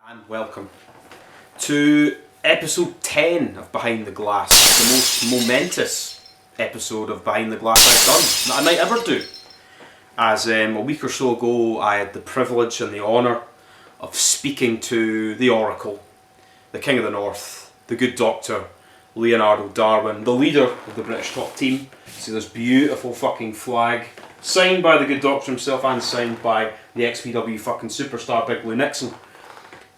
And welcome to episode 10 of Behind the Glass, the most momentous episode of Behind the Glass I've done, that I might ever do. As a week or so ago I had the privilege and the honour of speaking to the Oracle, the King of the North, the good doctor, Leonardo Darwin, the leader of the British top team. See this beautiful fucking flag, signed by the good doctor himself and signed by the XPW fucking superstar Big Blue Nixon.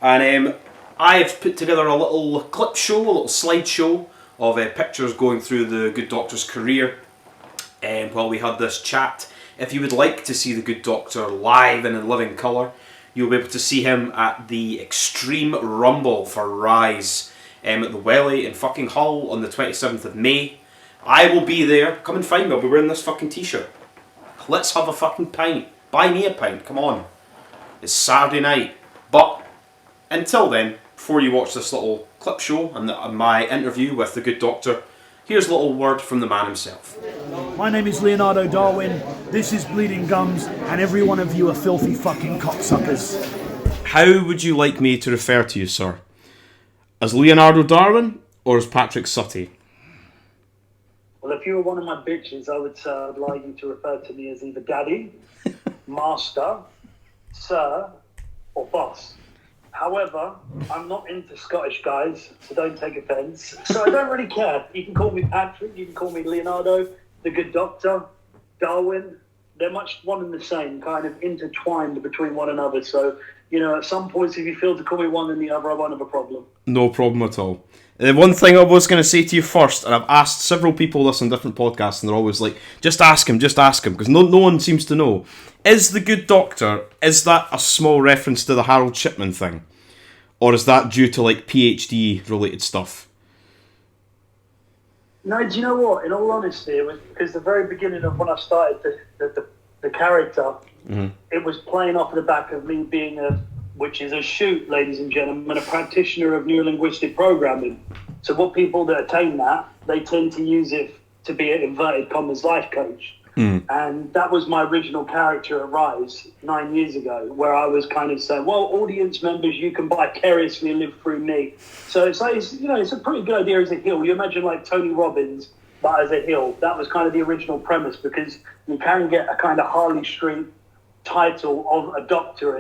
And I have put together a little clip show, a little slideshow of pictures going through the good doctor's career while we had this chat. If you would like to see the good doctor live and in living colour, you'll be able to see him at the Extreme Rumble for RISE at the Welly in fucking Hull on the 27th of May. I will be there. Come and find me. I'll be wearing this fucking t-shirt. Let's have a fucking pint. Buy me a pint. Come on. It's Saturday night. But until then, before you watch this little clip show and my interview with the good doctor, here's a little word from the man himself. My name is Leonardo Darwin, this is Bleeding Gums, and every one of you are filthy fucking cocksuckers. How would you like me to refer to you, sir? As Leonardo Darwin or as Patrick Sutty? Well, if you were one of my bitches, I would say I'd like you to refer to me as either daddy, master, sir, or boss. However, I'm not into Scottish guys, so don't take offence. So I don't really care. You can call me Patrick, you can call me Leonardo, the good doctor, Darwin. They're much one and the same, kind of intertwined between one another. So, you know, at some points, if you feel to call me one and the other, I won't have a problem. No problem at all. The one thing I was going to say to you first, and I've asked several people this on different podcasts, and they're always like, just ask him, because no one seems to know. Is the good doctor, is that a small reference to the Harold Shipman thing? Or is that due to, like, PhD related stuff? No, do you know what? In all honesty, it was because the very beginning of when I started the character, It was playing off the back of me being which is a shoot, ladies and gentlemen, a practitioner of neurolinguistic programming. So what people that attain that, they tend to use it to be an inverted commas life coach. And that was my original character at RISE 9 years ago, where I was kind of saying, well, audience members, you can vicariously live through me. So it's like, it's a pretty good idea as a heel. You imagine like Tony Robbins, but as a heel. That was kind of the original premise, because you can get a kind of Harley Street title of a doctor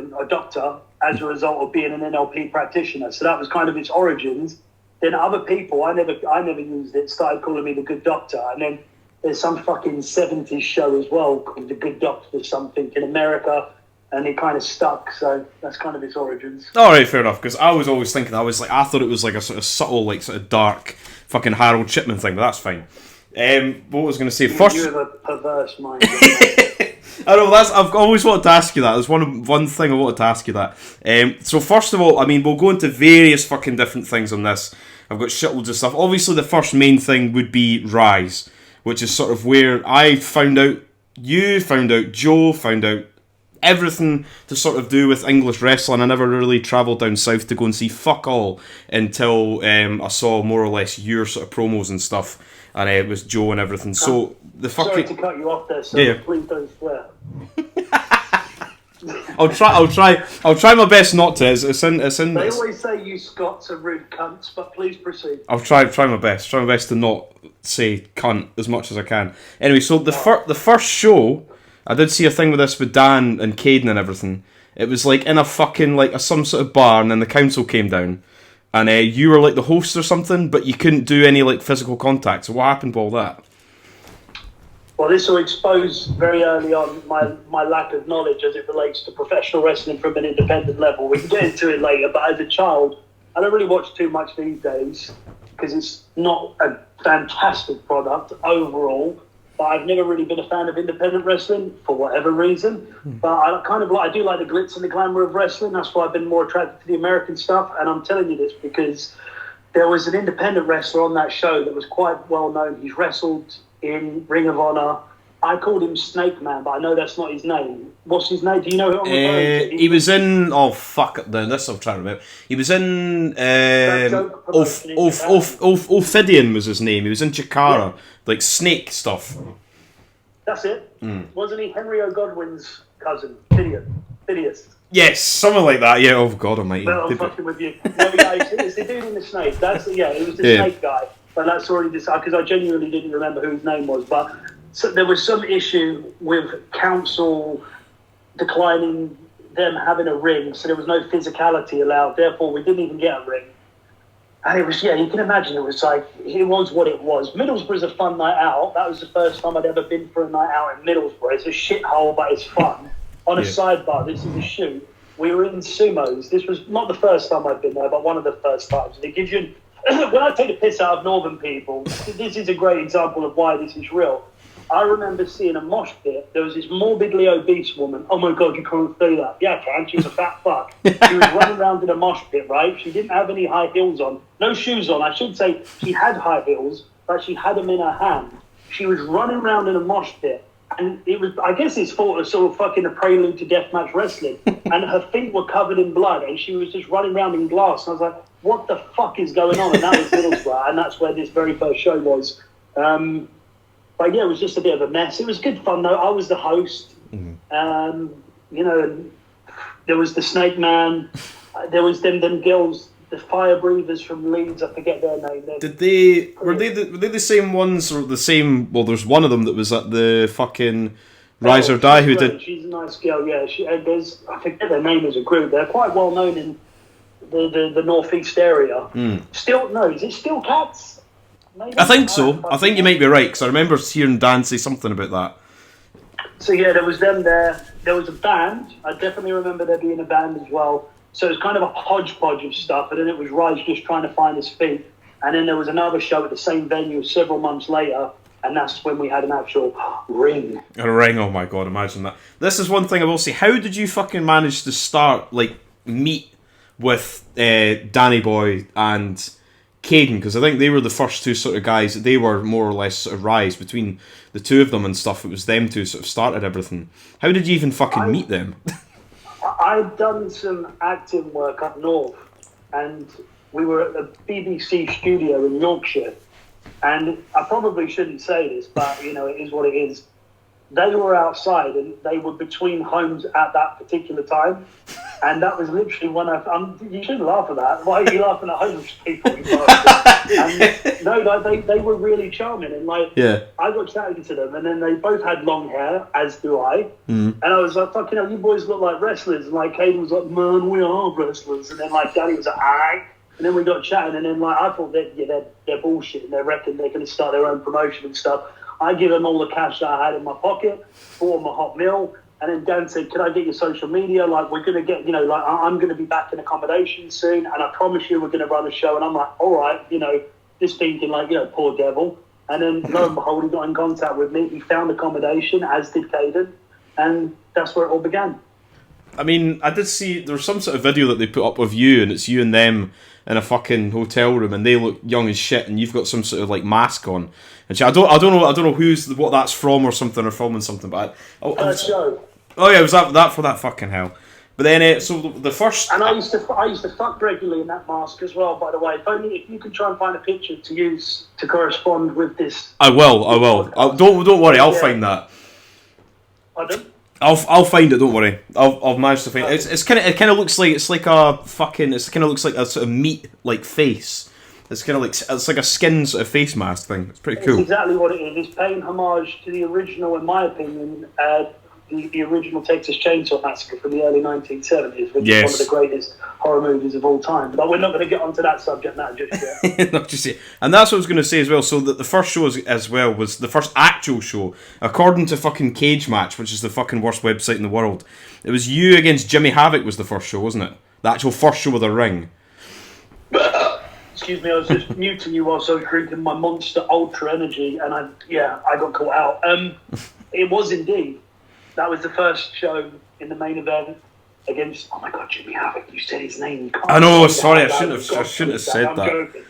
as a result of being an NLP practitioner. So that was kind of its origins. Then other people, I never used it, started calling me the good doctor. And then there's some fucking 70s show as well called The Good Doctor something in America, and it kind of stuck, so that's kind of its origins. Alright, fair enough, because I was always thinking, I thought it was like a sort of subtle, like sort of dark fucking Harold Shipman thing, but that's fine. What was I going to say? First, you have a perverse mind. I know, I've always wanted to ask you that. There's one thing I wanted to ask you that. So first of all, I mean, we'll go into various fucking different things on this. I've got shitloads of stuff. Obviously, the first main thing would be RISE, which is sort of where I found out, you found out, Joe found out everything to sort of do with English wrestling. I never really travelled down south to go and see fuck all until I saw more or less your sort of promos and stuff, and it was Joe and everything. So the fucking... Sorry to cut you off there, sir. Yeah. Please don't swear. I'll try my best not to. It's in They always say you Scots are rude cunts, but please proceed. I'll try my best. Try my best to not say cunt as much as I can. Anyway, so the first show, I did see a thing with this with Dan and Caden and everything. It was like in a fucking like some sort of bar, and then the council came down, and you were like the host or something, but you couldn't do any like physical contact. So what happened with all that? Well, this will expose very early on my lack of knowledge as it relates to professional wrestling from an independent level. We can get into it later, but as a child, I don't really watch too much these days because it's not a fantastic product overall, but I've never really been a fan of independent wrestling for whatever reason. But I do like the glitz and the glamour of wrestling. That's why I've been more attracted to the American stuff. And I'm telling you this because there was an independent wrestler on that show that was quite well known. He's wrestled in Ring of Honor. I called him Snake Man, but I know that's not his name. What's his name? Do you know who I'm referring to? He was in... Oh, fuck it. This I'm trying to remember. He was in... Ophidian was his name. He was in Chikara. Yeah. Like snake stuff. That's it. Wasn't he Henry O'Godwin's cousin? Phidias. Yes, something like that. Yeah. Oh God Almighty. But I'm fucking with you. No, yeah, it's the dude in the snake. It was the snake guy. But that's already decided because I genuinely didn't remember who his name was. But there was some issue with council declining them having a ring, so there was no physicality allowed. Therefore, we didn't even get a ring. And it was, you can imagine it was like, it was what it was. Middlesbrough's a fun night out. That was the first time I'd ever been for a night out in Middlesbrough. It's a shithole, but it's fun. On a sidebar, this is a shoot. We were in Sumo's. This was not the first time I'd been there, but one of the first times. And it gives you, when I take the piss out of northern people, this is a great example of why this is real. I remember seeing a mosh pit. There was this morbidly obese woman. Oh my God, you can't say that. Yeah, I can. She was a fat fuck. She was running around in a mosh pit, right? She didn't have any high heels on. No shoes on. I should say she had high heels, but she had them in her hand. She was running around in a mosh pit. And it was, I guess it's sort of fucking a prelude to deathmatch wrestling. And her feet were covered in blood and she was just running around in glass. And I was like, what the fuck is going on? And that was Middlesbrough. And that's where this very first show was. But yeah, it was just a bit of a mess. It was good fun though. I was the host. There was the Snake Man. There was them girls, the fire breathers from Leeds. I forget their name. Were they the same ones or the same? Well, there's one of them that was at the fucking Rise or Die who did. She's a nice girl. Yeah, I forget their name as a group. They're quite well known in the northeast area. Still, no, is it Still Cats? Maybe? I think so. I think you might be right because I remember hearing Dan say something about that. So yeah, there was them there. There was a band. I definitely remember there being a band as well. So it was kind of a hodgepodge of stuff. And then it was Rise just trying to find his feet. And then there was another show at the same venue several months later. And that's when we had an actual ring. A ring, oh my God, imagine that. This is one thing I will say. How did you fucking manage to meet with Danny Boy and Caden? Because I think they were the first two sort of guys. They were more or less sort of Rise. Between the two of them and stuff, it was them two sort of started everything. How did you even fucking meet them? I'd done some acting work up north. And we were at the BBC studio in Yorkshire. And I probably shouldn't say this, but, it is what it is. They were outside and they were between homes at that particular time. And that was literally when you shouldn't laugh at that. Why are you laughing at homeless people? They were really charming. And I got chatting to them and then they both had long hair, as do I. And I was like, fucking hell, you boys look like wrestlers. And Caden was like, man, we are wrestlers. And then Danny was like, aye. And then we got chatting and then I thought they're bullshit and they reckon they're going to start their own promotion and stuff. I give them all the cash that I had in my pocket, bought them a hot meal, and then Dan said, can I get your social media? We're going to get, I'm going to be back in accommodation soon, and I promise you we're going to run a show. And I'm like, all right, just thinking poor devil. And then lo and behold, he got in contact with me. He found accommodation, as did Caden, and that's where it all began. I mean, I did see there was some sort of video that they put up of you, and it's you and them in a fucking hotel room, and they look young as shit, and you've got some sort of mask on. And I don't know what that's from or something, or filming something. But show. Oh yeah, it was that for that fucking hell. But then so the first. And I used to fuck regularly in that mask as well. By the way, if you can try and find a picture to use to correspond with this. I will. Don't worry, I'll find that. Pardon? I'll find it. Don't worry. I'll manage to find it. It kind of looks like it kind of looks like a sort of meat face. It's kind of it's like a skin sort of face mask thing. It's pretty cool. It's exactly what it is. It's paying homage to the original, in my opinion, the original Texas Chainsaw Massacre from the early 1970s, which is one of the greatest horror movies of all time. But we're not going to get onto that subject now just yet. Not just yet. And that's what I was going to say as well. So that the first show as well was the first actual show, according to fucking Cage Match, which is the fucking worst website in the world. It was you against Jimmy Havoc was the first show, wasn't it? The actual first show with a ring. Excuse me, I was just muting you whilst I was drinking my Monster Ultra Energy, and I got caught out. It was indeed. That was the first show in the main event against. Oh my God, Jimmy Havoc! You said his name. I know. Sorry, I shouldn't have said that. Joking.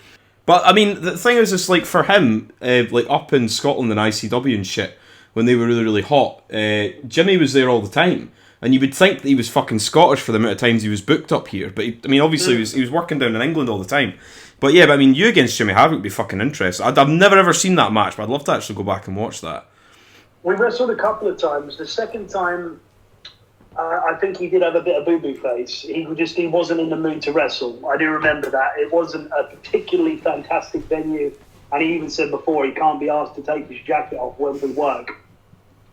But I mean, the thing is, it's for him, up in Scotland and ICW and shit, when they were really, really hot. Jimmy was there all the time. And you would think that he was fucking Scottish for the amount of times he was booked up here. But, obviously he was working down in England all the time. But yeah, you against Jimmy Havoc would be fucking interesting. I've never ever seen that match, but I'd love to actually go back and watch that. We wrestled a couple of times. The second time, I think he did have a bit of boo-boo face. He wasn't in the mood to wrestle. I do remember that. It wasn't a particularly fantastic venue, and he even said before he can't be asked to take his jacket off when we work.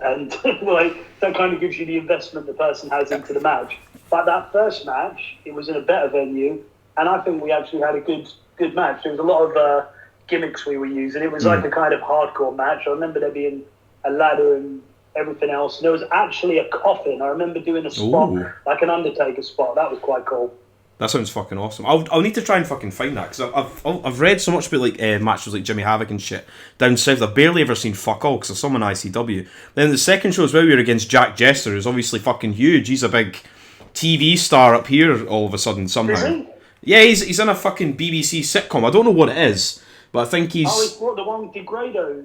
And that kind of gives you the investment the person has into the match. But that first match, it was in a better venue, and I think we actually had a good match. There was a lot of gimmicks we were using. It was like a kind of hardcore match. I remember there being a ladder and everything else. And there was actually a coffin. I remember doing a spot, like an Undertaker spot. That was quite cool. That sounds fucking awesome. I'll need to try and fucking find that, because I've read so much about like matches like Jimmy Havoc and shit down south. I've barely ever seen fuck all, because I saw him on ICW. Then the second show as well, we were against Jack Jester, who's obviously fucking huge. He's a big TV star up here all of a sudden somehow. Is he? Yeah, he's in a fucking BBC sitcom. I don't know what it is, but I think he's... Oh, it's what, the one with Grado?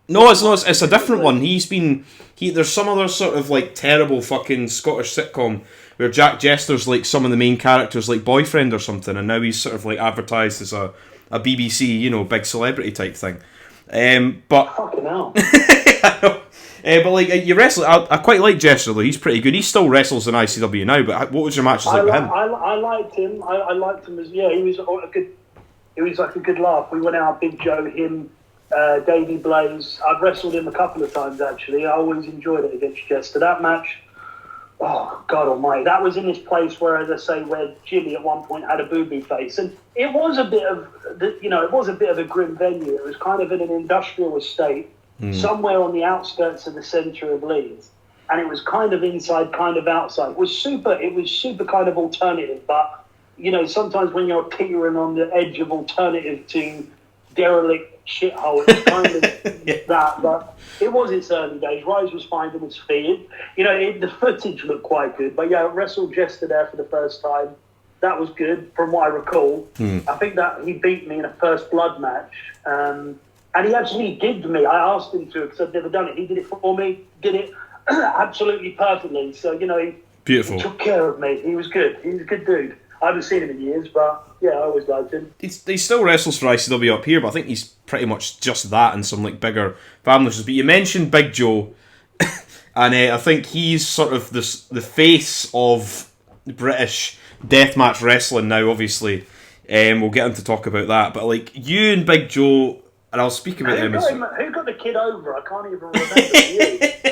No, it's not. It's a different one. There's some other sort of like terrible fucking Scottish sitcom where Jack Jester's like some of the main characters' like boyfriend or something, and now he's sort of like advertised as a BBC, you know, big celebrity type thing. But fucking hell. I know. But like you wrestle, I quite like Jester though. He's pretty good. He still wrestles in ICW now. But what was your matches like with him? I liked him. I liked him as He was a good. It was like a good laugh. We went out, Big Joe, him, Davey Blaze. I've wrestled him a couple of times actually. I always enjoyed it against Jester. That match. Oh God Almighty! That was in this place where, as I say, where Jimmy at one point had a boo-boo face, and it was a bit of, it was a bit of a grim venue. It was kind of in an industrial estate, somewhere on the outskirts of the centre of Leeds, and it was kind of inside, kind of outside. It was super kind of alternative, but sometimes when you're teetering on the edge of alternative to derelict shithole, it's kind of that, but it was its early days. Rise was finding its feet. The footage looked quite good, but I wrestled Jester there for the first time. That was good, from what I recall. I think that he beat me in a first blood match, and he actually gigged me. I asked him to, because I'd never done it. He did it for me, did it absolutely perfectly. So, Beautiful. He took care of me. He was good. He was a good dude. I haven't seen him in years, but I always liked him. He still wrestles for ICW up here, but I think he's pretty much just that and some like bigger families. But you mentioned Big Joe, and I think he's sort of the face of British deathmatch wrestling now. Obviously, we'll get him to talk about that. But like you and Big Joe, and I'll speak about him. Who got the kid over? I can't even remember.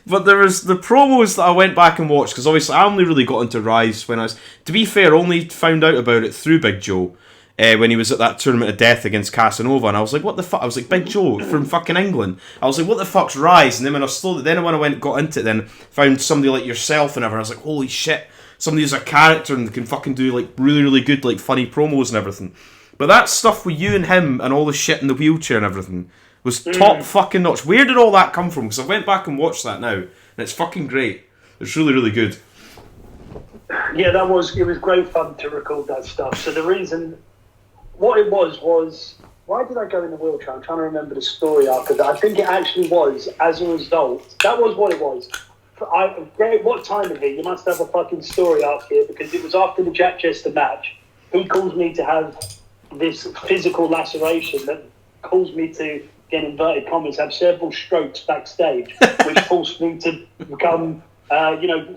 But there was the promos that I went back and watched, because obviously I only really got into Rise when I was, to be fair, only found out about it through Big Joe when he was at that Tournament of Death against Casanova, and I was like, what the fuck? I was like, Big Joe from fucking England. I was like, what the fuck's Rise? And then when I got into it, then found somebody like yourself and everything, I was like, holy shit, somebody who's a character and can fucking do like really, really good like funny promos and everything. But that stuff with you and him and all the shit in the wheelchair and everything was top fucking notch. Where did all that come from? Because I went back and watched that now, and it's fucking great. It's really, really good. Yeah, it was great fun to record that stuff. So the reason, what it was, why did I go in the wheelchair? I'm trying to remember the story after that. I think it actually was, as a result, that was what it was. What time of it? You must have a fucking story arc here, because it was after the Jack Chester match. He calls me to have this physical laceration that caused me to, in inverted commas, have several strokes backstage, which forced me to become,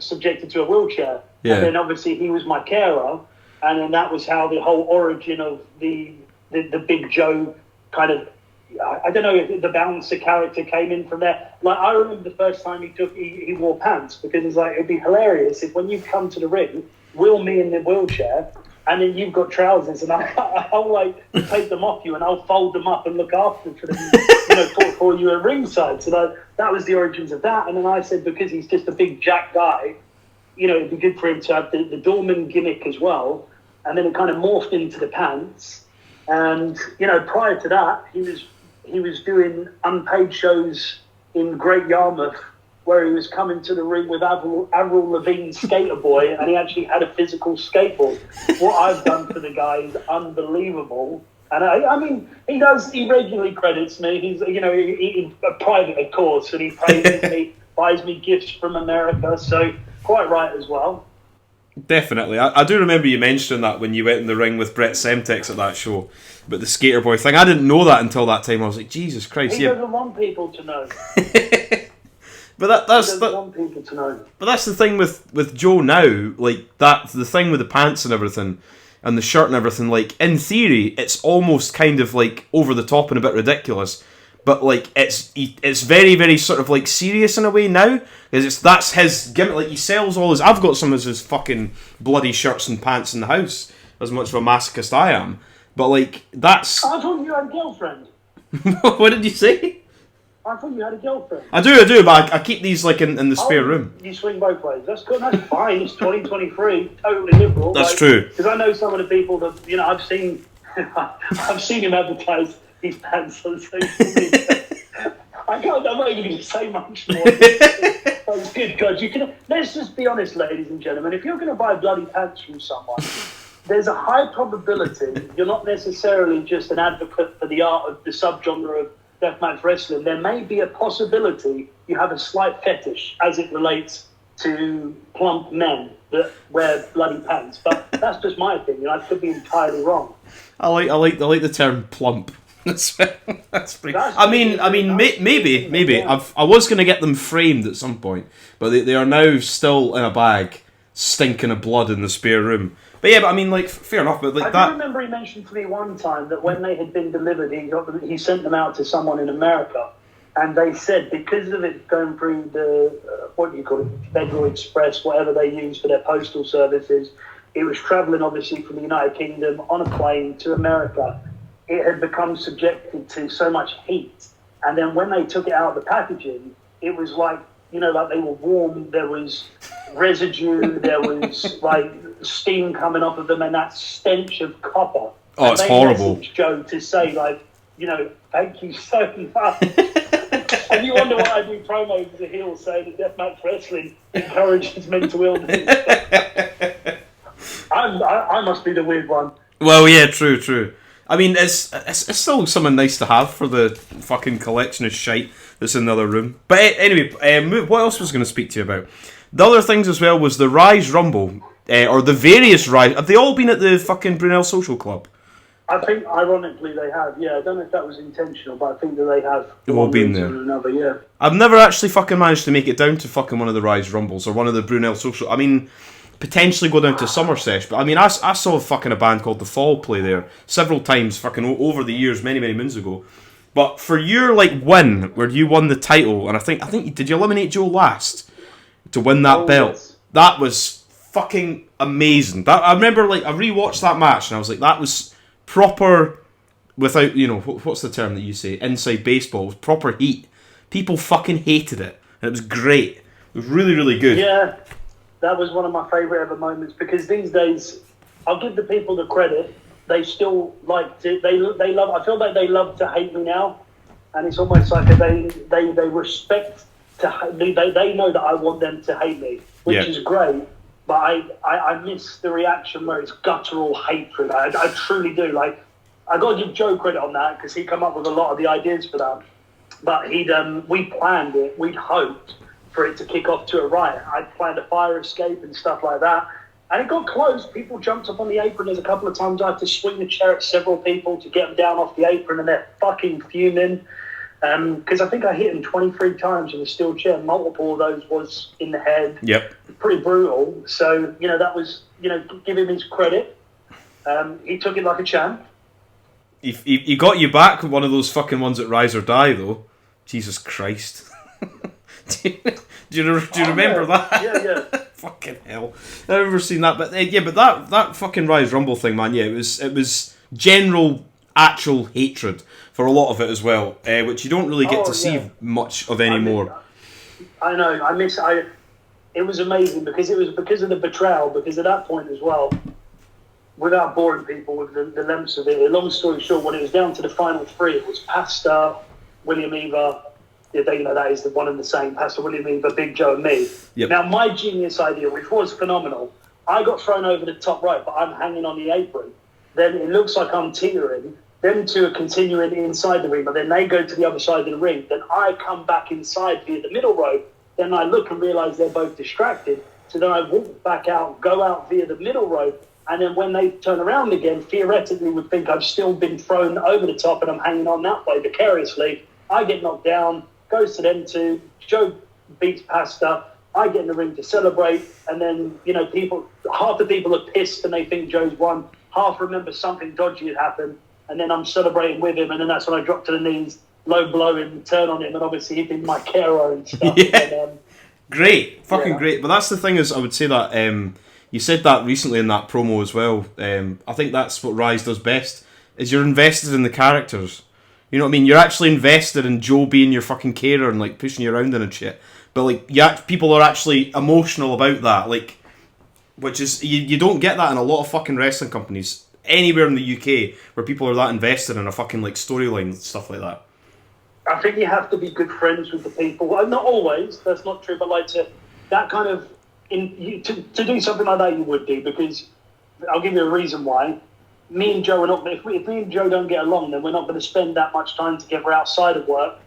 subjected to a wheelchair. Yeah. And then obviously he was my carer, and then that was how the whole origin of the Big Joe kind of, I don't know if the bouncer character came in from there. Like, I remember the first time he wore pants, because it's like, it'd be hilarious if when you come to the ring, wheel me in the wheelchair, and then you've got trousers, and I'll like take them off you, and I'll fold them up and look after for them, for you at ringside. So that was the origins of that. And then I said, because he's just a big jack guy, it'd be good for him to have the doorman gimmick as well. And then it kind of morphed into the pants. And prior to that, he was doing unpaid shows in Great Yarmouth, where he was coming to the ring with Avril Lavigne's Skater Boy, and he actually had a physical skateboard. What I've done for the guy is unbelievable. And I mean, he regularly credits me. He's, he private, of course, and he praises me, buys me gifts from America, so quite right as well. Definitely. I do remember you mentioning that when you went in the ring with Brett Semtex at that show, but the Skater Boy thing. I didn't know that until that time. I was like, Jesus Christ. He doesn't want people to know. But that's I don't want people to know. But that's the thing with Joe now. Like that, the thing with the pants and everything, and the shirt and everything. Like in theory, it's almost kind of like over the top and a bit ridiculous. But like it's very, very sort of like serious in a way now, because that's his gimmick. Like he sells all his. I've got some of his fucking bloody shirts and pants in the house. As much of a masochist I am, but like that's. I thought you had a girlfriend. What did you say? I thought you had a girlfriend. I do, but I keep these like in the spare room. You swing both ways. That's good. That's fine. It's 2023. Totally liberal. That's true. Because I know some of the people that I've seen. I've seen him advertise his pants on social media. I'm not even going to say much more. Oh, good God, let's just be honest, ladies and gentlemen. If you're going to buy bloody pants from someone, there's a high probability you're not necessarily just an advocate for the art of the subgenre of deathmatch wrestling. There may be a possibility you have a slight fetish as it relates to plump men that wear bloody pants. But that's just my opinion. I could be entirely wrong. I like the term plump. That's pretty. I mean, maybe. I was going to get them framed at some point, but they are now still in a bag, stinking of blood in the spare room. But yeah, I mean, like, fair enough. But like I do remember he mentioned to me one time that when they had been delivered, he sent them out to someone in America, and they said because of it going through the what do you call it, Federal Express, whatever they use for their postal services, it was travelling obviously from the United Kingdom on a plane to America. It had become subjected to so much heat, and then when they took it out of the packaging, it was like like they were warm. There was residue. There was like steam coming off of them, and that stench of copper. Oh, it's horrible. Joe to say thank you so much. And you wonder why I do promos as a heel saying that deathmatch wrestling encourages mental illness. I must be the weird one. Well, yeah, true. I mean, it's still something nice to have for the fucking collection of shite that's in the other room. But anyway, what else was I going to speak to you about? The other things as well was the RISE Rumble, or the various RISE. Have they all been at the fucking Brunel Social Club? I think, ironically, they have. Yeah, I don't know if that was intentional, but I think that they have. They've all been there. Another, yeah. I've never actually fucking managed to make it down to fucking one of the RISE Rumbles or one of the Brunel Social. I mean, potentially go down to Somerset, but I mean, I saw fucking a band called The Fall play there several times fucking over the years, many moons ago. But for your win, where you won the title, and I think did you eliminate Joe last to win that belt? Yes. That was fucking amazing. That I remember, I rewatched that match and I was like, that was proper. Without what's the term that you say? Inside baseball. It was proper heat. People fucking hated it, and it was great. It was really, really good. Yeah. That was one of my favourite ever moments because these days, I'll give the people the credit. They still like to. They love. I feel like they love to hate me now, and it's almost like they respect to. They know that I want them to hate me, which is great. But I miss the reaction where it's guttural hatred. I truly do. I got to give Joe credit on that because he come up with a lot of the ideas for that. But we planned it. We'd hoped for it to kick off to a riot. I planned a fire escape and stuff like that. And it got close. People jumped up on the apron. There's a couple of times I had to swing the chair at several people to get them down off the apron, and they're fucking fuming. Because I think I hit him 23 times with a steel chair. Multiple of those was in the head. Yep. Pretty brutal. So, that was, give him his credit. He took it like a champ. He got you back with one of those fucking ones at Rise or Die, though. Jesus Christ. Do you remember that? Yeah. Fucking hell. I've never seen that. But but that fucking Rise Rumble thing, man, yeah, it was general, actual hatred for a lot of it as well, which you don't really get to see much of anymore. I know. It was amazing because it was because of the betrayal, because at that point as well, without boring people with the lengths of it, long story short, when it was down to the final three, it was Pasta, William Eva, that is the one and the same, Pastor William Eva, Big Joe and me. Yep. Now, my genius idea, which was phenomenal, I got thrown over the top rope, but I'm hanging on the apron. Then it looks like I'm teetering. Them two are continuing inside the ring, but then they go to the other side of the ring. Then I come back inside via the middle rope. Then I look and realise they're both distracted. So then I walk back out, go out via the middle rope, and then when they turn around again, theoretically would think I've still been thrown over the top and I'm hanging on that way vicariously. I get knocked down. Goes to them two. Joe beats pasta. I get in the ring to celebrate, and then, you know, half the people are pissed and they think Joe's won. Half remember something dodgy had happened, and then I'm celebrating with him, and then that's when I drop to the knees, low blow him, turn on him, and obviously he'd been my carer and stuff. Yeah. And, great, fucking great. But that's the thing is, I would say that you said that recently in that promo as well. I think that's what Rise does best, is you're invested in the characters. You know what I mean? You're actually invested in Joe being your fucking carer and like pushing you around and shit. But like, people are actually emotional about that, like, which is you don't get that in a lot of fucking wrestling companies anywhere in the UK where people are that invested in a fucking like storyline and stuff like that. I think you have to be good friends with the people. Well, not always, that's not true, but like that kind of to do something like that, you would do, because I'll give you a reason why. Me and Joe are not. If me and Joe don't get along, then we're not going to spend that much time together outside of work,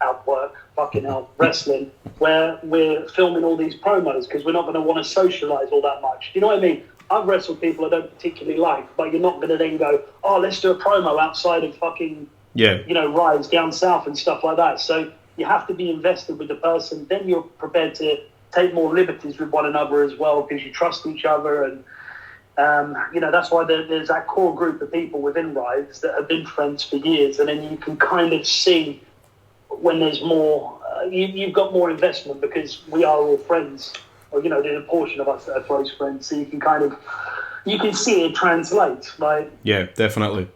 fucking hell, wrestling, where we're filming all these promos, because we're not going to want to socialise all that much. You know what I mean? I've wrestled people I don't particularly like, but you're not going to then go, oh, let's do a promo outside of fucking, you know, Rise down south and stuff like that. So you have to be invested with the person. Then you're prepared to take more liberties with one another as well, because you trust each other. And you know, that's why there's that core group of people within Rise that have been friends for years, and then you can kind of see when there's more, you've got more investment, because we are all friends, or, you know, there's a portion of us that are close friends, so you can see it translate, right? Yeah, definitely.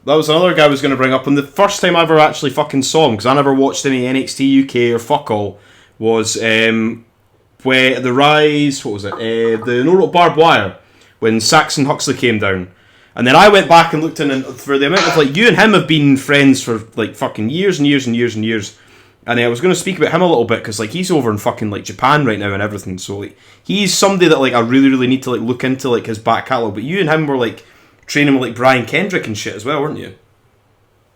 That was another guy I was going to bring up, and the first time I ever actually fucking saw him, because I never watched any NXT UK or fuck all, was where the Rise, what was it, the No Rope Barbed Wire, when Saxon Huxley came down. And then I went back and looked in, and for the amount of, like, you and him have been friends for, like, fucking years and years and years and years. And I was going to speak about him a little bit, because, like, he's over in fucking, like, Japan right now and everything. So, like, he's somebody that, like, I really, really need to, like, look into, like, his back catalogue. But you and him were, like, training with, like, Brian Kendrick and shit as well, weren't you?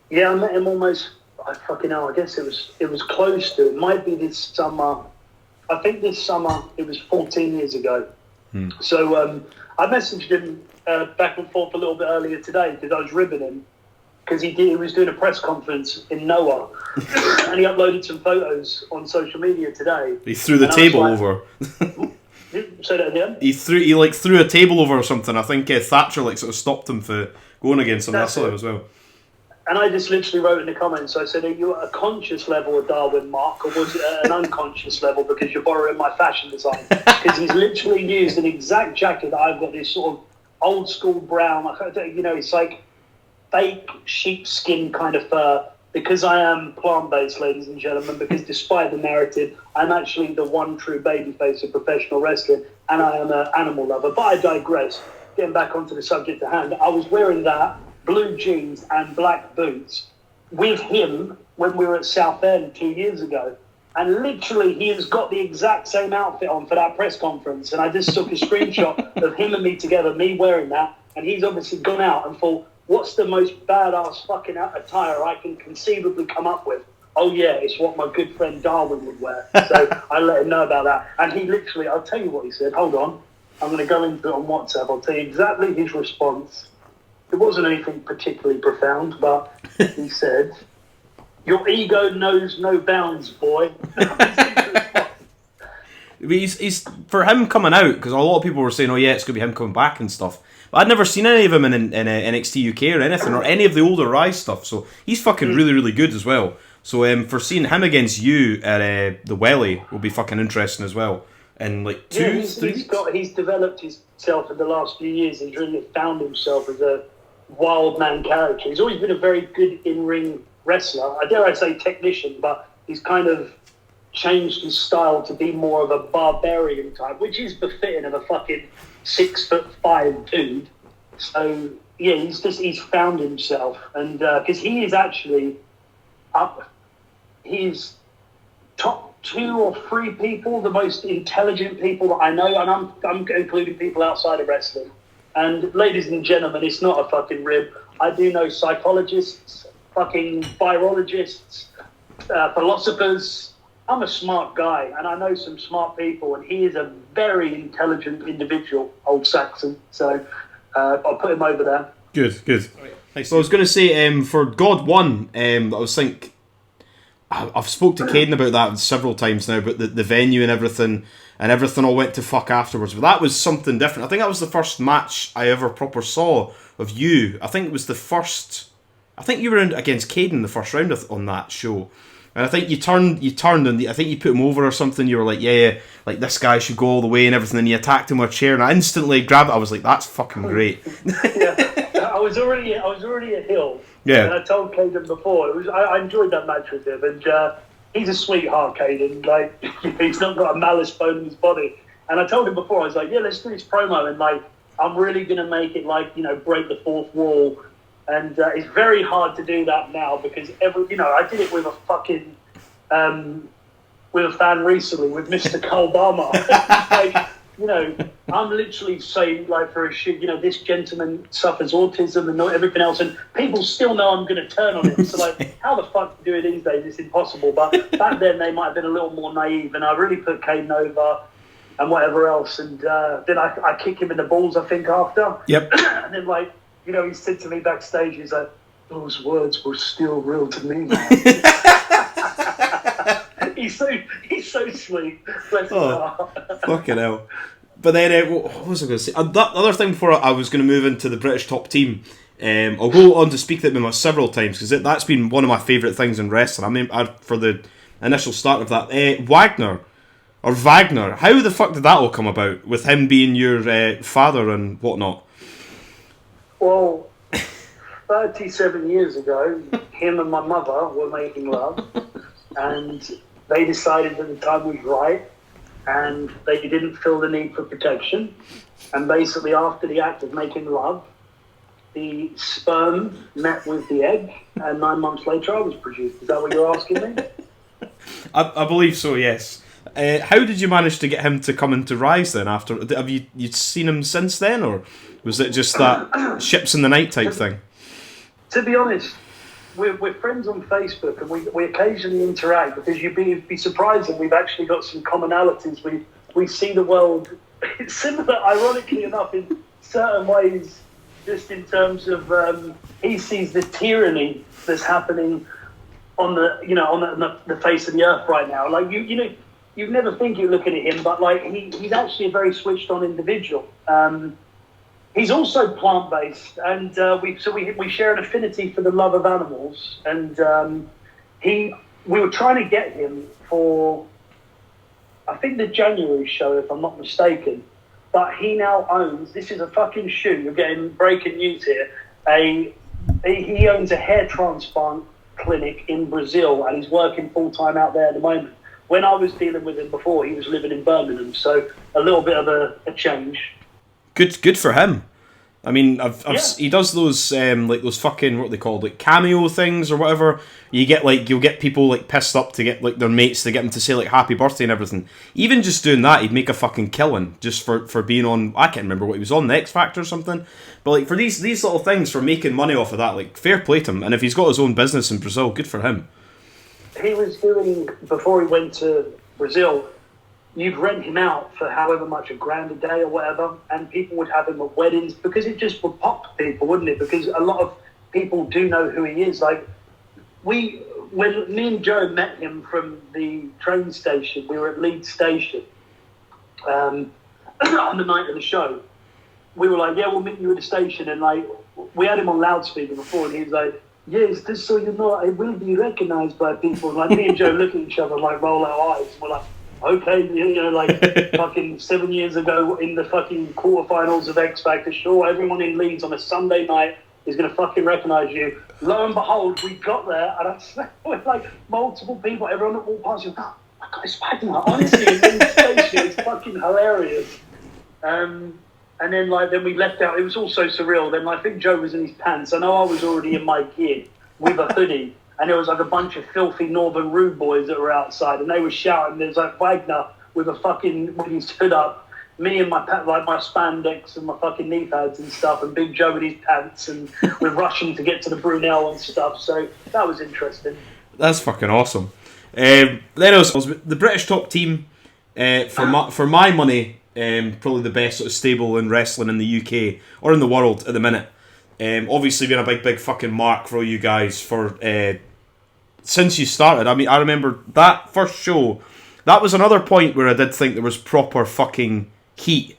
Yeah, I met him almost, I fucking know, I guess it was close to, it might be this summer. I think this summer, it was 14 years ago. So, I messaged him back and forth a little bit earlier today, because I was ribbing him, because he was doing a press conference in Noah, and he uploaded some photos on social media today. He threw the table over. Say that again? He threw a table over or something. I think Thatcher like sort of stopped him for going against some wrestler as well. And I just literally wrote in the comments, I said, are you at a conscious level of Darwin, Mark, or was it at an unconscious level because you're borrowing my fashion design? Because he's literally used an exact jacket that I've got, this sort of old school brown, you know, it's like fake sheepskin kind of fur, because I am plant-based, ladies and gentlemen, because despite the narrative, I'm actually the one true babyface of professional wrestling, and I am an animal lover. But I digress. Getting back onto the subject at hand, I was wearing that, blue jeans and black boots, with him when we were at Southend 2 years ago. And literally, he has got the exact same outfit on for that press conference. And I just took a screenshot of him and me together, me wearing that. And he's obviously gone out and thought, what's the most badass fucking attire I can conceivably come up with? Oh, yeah, it's what my good friend Darwin would wear. So I let him know about that. And he literally, I'll tell you what he said. Hold on. I'm going to go into it on WhatsApp. I'll tell you exactly his response. It wasn't anything particularly profound, but he said, your ego knows no bounds, boy. He's for him coming out, because a lot of people were saying, oh yeah, it's going to be him coming back and stuff. But I'd never seen any of him in NXT UK or anything, or any of the older Rise stuff, so he's fucking really, really good as well. So for seeing him against you at the Welly will be fucking interesting as well. And like he's developed himself in the last few years. He's really found himself as a wild man character. He's always been a very good in-ring wrestler. I dare I say technician, but he's kind of changed his style to be more of a barbarian type, which is befitting of a fucking 6'5" dude. So yeah, he's found himself, and because he is actually up, he's top 2 or 3 people, the most intelligent people that I know, and I'm including people outside of wrestling. And ladies and gentlemen, it's not a fucking rib. I do know psychologists, fucking virologists, philosophers. I'm a smart guy, and I know some smart people, and he is a very intelligent individual, old Saxon. So I'll put him over there. Good. Nice. So I was going to say, for God 1, I was think I've spoke to Caden about that several times now, but the venue and everything all went to fuck afterwards. But that was something different. I think that was the first match I ever proper saw of you. I think it was the first. I think you were in against Caden the first round on that show, and I think you turned, and I think you put him over or something. You were like, yeah, like this guy should go all the way and everything. And you attacked him with a chair, and I instantly grabbed it. I was like, that's fucking great. Yeah, I was already a heel. Yeah. And I told Caden before, I enjoyed that match with him, and he's a sweetheart, Caden. Like, he's not got a malice bone in his body. And I told him before, I was like, yeah, let's do this promo, and like, I'm really gonna make it like, break the fourth wall. And it's very hard to do that now because I did it with a fucking with a fan recently with Mr. Obama. Like, I'm literally saying, like, for a shit, this gentleman suffers autism and everything else, and people still know I'm going to turn on him. So, like, how the fuck to do it these days? It's impossible. But back then, they might have been a little more naive, and I really put Caden over and whatever else. And then I kick him in the balls, I think, after. Yep. And then, like, he said to me backstage, he's like, those words were still real to me, man. He's so sweet. Bless his heart. Fucking hell. But then, what was I going to say? The other thing before I was going to move into the British top team, I'll go on to speak to them several times because that's been one of my favourite things in wrestling. I mean, for the initial start of that, Wagner, how the fuck did that all come about with him being your father and whatnot? Well, 37 years ago, him and my mother were making love, and they decided that the time was right, and they didn't feel the need for protection. And basically, after the act of making love, the sperm met with the egg, and 9 months later, I was produced. Is that what you're asking me? I believe so, yes. How did you manage to get him to come into RISE then? After have you seen him since then, or was it just that ships in the night type thing? To be honest, we're friends on Facebook, and we occasionally interact because you'd be surprised that we've actually got some commonalities. We see the world similar, ironically enough, in certain ways. Just in terms of he sees the tyranny that's happening on the face of the earth right now. Like you'd never think you're looking at him, but like he's actually a very switched on individual. He's also plant-based, and we share an affinity for the love of animals. And we were trying to get him for, I think, the January show, if I'm not mistaken. But he now owns, this is a fucking shoot, you're getting breaking news here, he owns a hair transplant clinic in Brazil, and he's working full-time out there at the moment. When I was dealing with him before, he was living in Birmingham, so a little bit of a change. Good for him. I mean, he does those like those fucking, what are they called, like cameo things or whatever. You'll get people like pissed up to get like their mates to get them to say like happy birthday and everything. Even just doing that, he'd make a fucking killing just for being on. I can't remember what he was on, the X Factor or something. But like for these little things, for making money off of that, like fair play to him. And if he's got his own business in Brazil, good for him. He was doing, before he went to Brazil, you'd rent him out for however much, $1,000 a day or whatever, and people would have him at weddings because it just would pop people, wouldn't it? Because a lot of people do know who he is. Like when me and Joe met him from the train station, we were at Leeds Station on the night of the show. We were like, yeah, we'll meet you at the station, and like we had him on loudspeaker before, and he was like, yes, just so you know, I will be recognised by people. And like me and Joe look at each other and like roll our eyes. We're like, okay, like fucking 7 years ago in the fucking quarterfinals of X Factor, sure, everyone in Leeds on a Sunday night is going to fucking recognise you. Lo and behold, we got there, and I slept with like multiple people, everyone that walked past you, oh, I got his Wagner, honestly, in the station, it's fucking hilarious. And then we left out, it was all so surreal. Then I think Joe was in his pants. I know I was already in my gear with a hoodie, and there was like a bunch of filthy Northern Rude boys that were outside, and they were shouting. There's like Wagner with his hood up, me and my spandex and my fucking knee pads and stuff, and Big Joe in his pants, and we're rushing to get to the Brunel and stuff. So that was interesting. That's fucking awesome. Then it was the British top team. For my money, probably the best sort of stable in wrestling in the UK or in the world at the minute. Obviously, been a big fucking mark for all you guys for since you started, I mean, I remember that first show, that was another point where I did think there was proper fucking heat.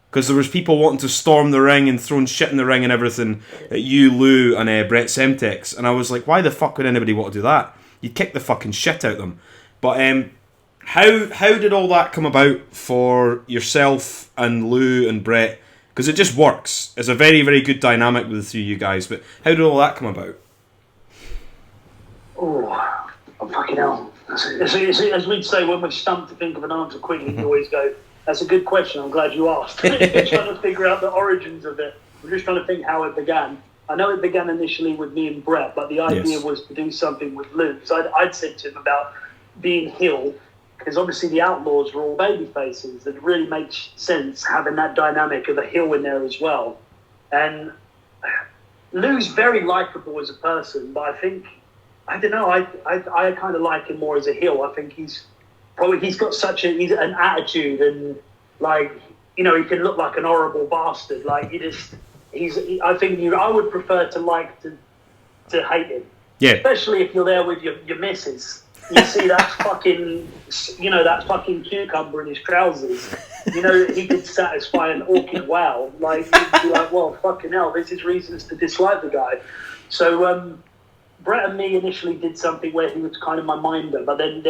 Because there was people wanting to storm the ring and throwing shit in the ring and everything at you, Lou, and Brett Semtex. And I was like, why the fuck would anybody want to do that? You'd kick the fucking shit out of them. But how did all that come about for yourself and Lou and Brett? Because it just works. It's a very, very good dynamic with the three of you guys. But how did all that come about? Oh, fucking hell. As we'd say, when we're stumped to think of an answer quickly, we always go, that's a good question, I'm glad you asked. We're trying to figure out the origins of it. We're just trying to think how it began. I know it began initially with me and Brett, but the idea was to do something with Lou. Because I'd said to him about being heel, because obviously the Outlaws were all baby faces, and it really makes sense having that dynamic of a heel in there as well. And Lou's very likeable as a person, but I think, I don't know, I kind of like him more as a heel. I think he's got such an attitude, and like, you know, he can look like an horrible bastard. Like, I would prefer to hate him. Yeah. Especially if you're there with your missus. You see that fucking cucumber in his trousers. You know, he could satisfy an orchid wow. Like, you'd be like, well, fucking hell, this is reasons to dislike the guy. So, Brett and me initially did something where he was kind of my minder, but then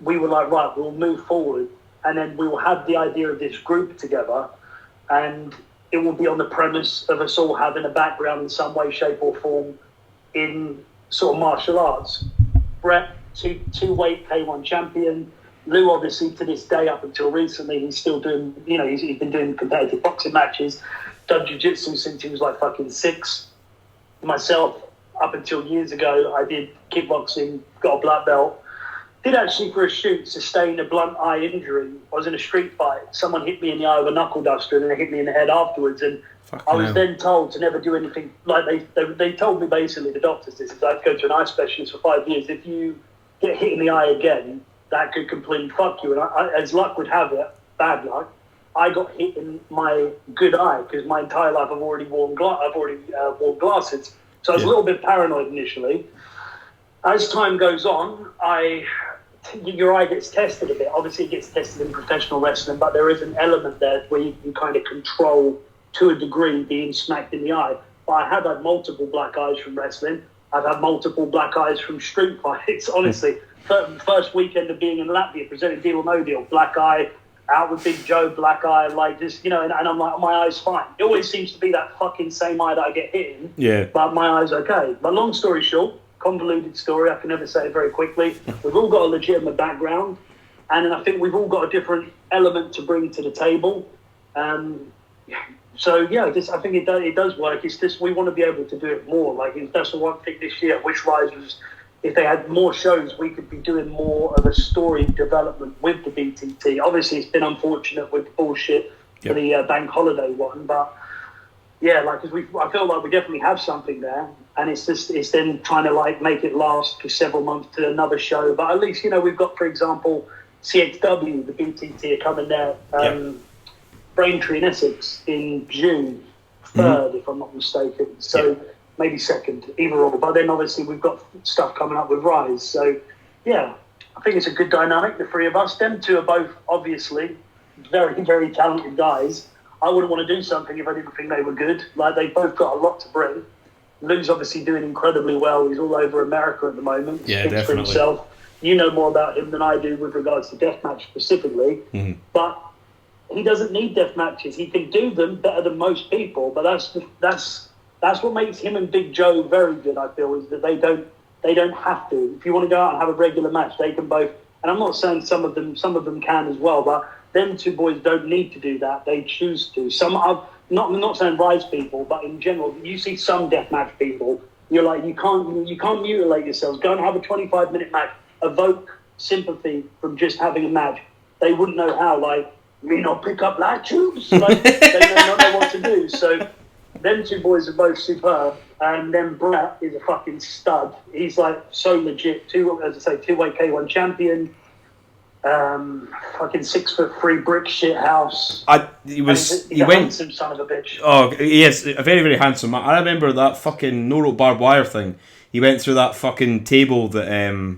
we were like, right, we'll move forward, and then we will have the idea of this group together, and it will be on the premise of us all having a background in some way, shape or form in sort of martial arts. Brett, two-weight K1 champion. Lou, obviously, to this day, up until recently, he's still doing, you know, he's been doing competitive boxing matches, done jiu-jitsu since he was like fucking 6. Myself, up until years ago, I did kickboxing, got a black belt. Did actually, for a shoot, sustain a blunt eye injury. I was in a street fight. Someone hit me in the eye with a knuckle duster, and they hit me in the head afterwards. And I was then told to never do anything. Like, they told me, basically, the doctors, this is, I had to go to an eye specialist for 5 years. If you get hit in the eye again, that could completely fuck you. And I, as luck would have it, bad luck, I got hit in my good eye, because my entire life I've already worn worn glasses. So I was a little bit paranoid initially. As time goes on, your eye gets tested a bit. Obviously, it gets tested in professional wrestling, but there is an element there where you can kind of control, to a degree, being smacked in the eye. But I have had multiple black eyes from wrestling. I've had multiple black eyes from street fights. Honestly, first weekend of being in Latvia, presenting Deal or No Deal, black eye, out with Big Joe, black eye, like just, you know, and I'm like, my eye's fine. It always seems to be that fucking same eye that I get hit in. Yeah. But my eye's okay. But long story short, convoluted story, I can never say it very quickly. We've all got a legitimate background, and I think we've all got a different element to bring to the table. So yeah, I think it does work. It's just we want to be able to do it more. Like, that's the one thing this year. I wish RISE was, if they had more shows, we could be doing more of a story development with the BTT. Obviously, it's been unfortunate with bullshit for the bank holiday one, but yeah, like, cause I feel like we definitely have something there, and it's then trying to like make it last for several months to another show. But at least, you know, we've got, for example, CXW, the BTT are coming there, Braintree in Essex in June 3rd, if I'm not mistaken. So maybe 2nd, either or. But then obviously we've got stuff coming up with RISE. So yeah, I think it's a good dynamic, the three of us. Them two are both obviously very, very talented guys. I wouldn't want to do something if I didn't think they were good. Like, they've both got a lot to bring. Lou's obviously doing incredibly well. He's all over America at the moment. Yeah, definitely. For himself. You know more about him than I do with regards to deathmatch specifically. Mm-hmm. But he doesn't need death matches. He can do them better than most people. But that's what makes him and Big Joe very good, I feel, is that they don't have to. If you want to go out and have a regular match, they can both. And I'm not saying some of them can as well, but them two boys don't need to do that. They choose to. I'm not saying RISE people, but in general, you see some deathmatch people, you're like, you can't mutilate yourselves. Go and have a 25-minute match. Evoke sympathy from just having a match. They wouldn't know how. Like, me not pick up light tubes. Like, they don't know what to do. So them two boys are both superb. And then Brett is a fucking stud. He's like so legit. Two-way K1 champion. Fucking 6'3" brick shit house. He went. Handsome son of a bitch. Oh, he is a very, very handsome man. I remember that fucking no rope barbed wire thing. He went through that fucking table that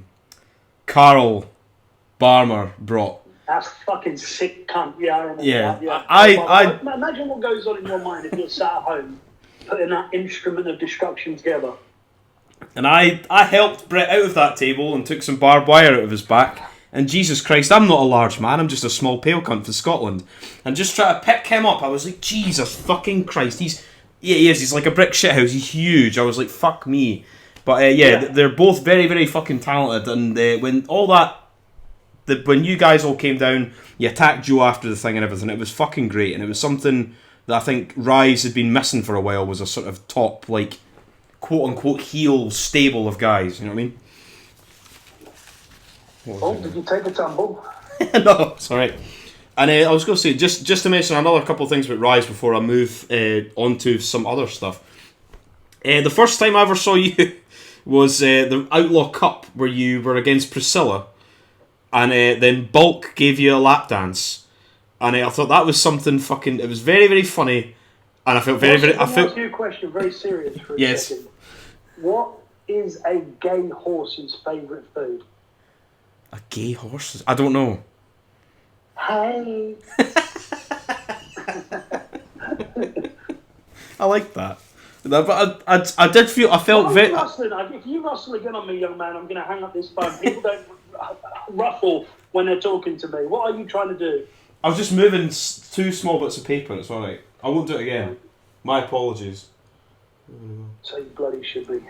Carl Barmer brought. That's fucking sick cunt. Yeah, I remember that. Yeah. I imagine what goes on in your mind if you're sat at home putting that instrument of destruction together. And I helped Brett out of that table and took some barbed wire out of his back. And Jesus Christ, I'm not a large man, I'm just a small pale cunt from Scotland. And just try to pick him up, I was like, Jesus fucking Christ, he is, he's like a brick shithouse, he's huge. I was like, fuck me. But they're both very, very fucking talented. And when all that, when you guys all came down, you attacked Joe after the thing and everything, it was fucking great. And it was something that I think Rise had been missing for a while, was a sort of top, like, quote-unquote heel stable of guys, you know what I mean? Did you take a tumble? No, it's alright. And I was going to say, just to mention another couple of things about Rise before I move on to some other stuff. The first time I ever saw you was the Outlaw Cup, where you were against Priscilla, and then Bulk gave you a lap dance. And I thought that was something fucking... It was very, very funny, and I felt very, very... Let me ask you a question, very serious for a second. What is a gay horse's favourite food? A gay horse? I don't know. Hey. I like that. But I did feel... I felt very... If you rustle again on me, young man, I'm going to hang up this phone. People don't ruffle when they're talking to me. What are you trying to do? I was just moving 2 small bits of paper. It's alright. I won't do it again. My apologies. So you bloody should be.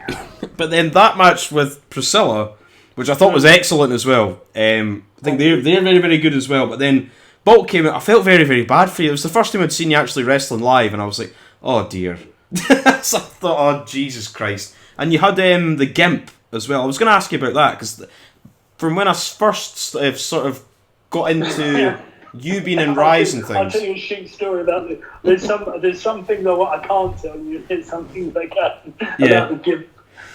But then that match with Priscilla, which I thought was excellent as well. I think they're very, very good as well. But then Bolt came out. I felt very, very bad for you. It was the first time I'd seen you actually wrestling live, and I was like, oh dear. So I thought, oh Jesus Christ. And you had the Gimp as well. I was going to ask you about that, because from when I first sort of got into you being in Rise and things. I'll tell you a shoot story about it. There's some things that I can't tell you. There's some things I can about the Gimp.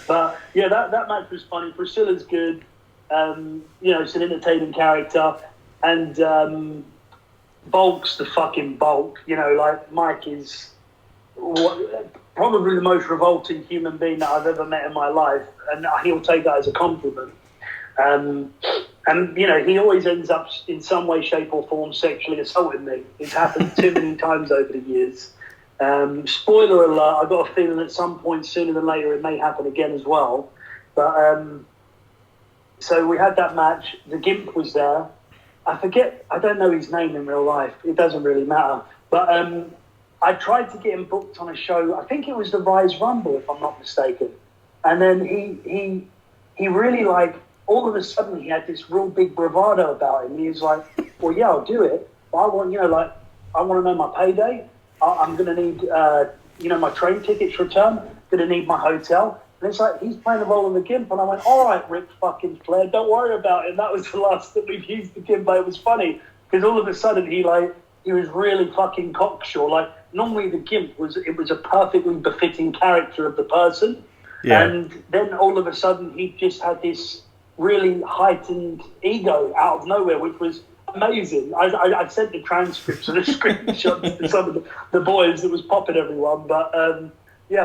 But yeah, that match was funny. Priscilla's good. It's an entertaining character, and Bulk's the fucking Bulk. Like Mike is probably the most revolting human being that I've ever met in my life, and he'll take that as a compliment. And he always ends up in some way, shape, or form sexually assaulting me. It's happened too many times over the years. Spoiler alert, I've got a feeling at some point sooner than later it may happen again as well. But so we had that match. The Gimp was there. I don't know his name in real life. It doesn't really matter. But I tried to get him booked on a show. I think it was the Rise Rumble, if I'm not mistaken. And then he really, like, all of a sudden he had this real big bravado about him. He was like, well, yeah, I'll do it. But I want to know my payday. I'm going to need, my train tickets returned. Going to need my hotel. And it's like, he's playing the role of the Gimp. And I went, all right, Rick fucking Flair, don't worry about it. And that was the last that we've used the Gimp. But it was funny because all of a sudden he was really fucking cocksure. Like, normally the Gimp was a perfectly befitting character of the person. Yeah. And then all of a sudden he just had this really heightened ego out of nowhere, which was amazing. I sent the transcripts and the screenshots to some of the boys that was popping everyone, but I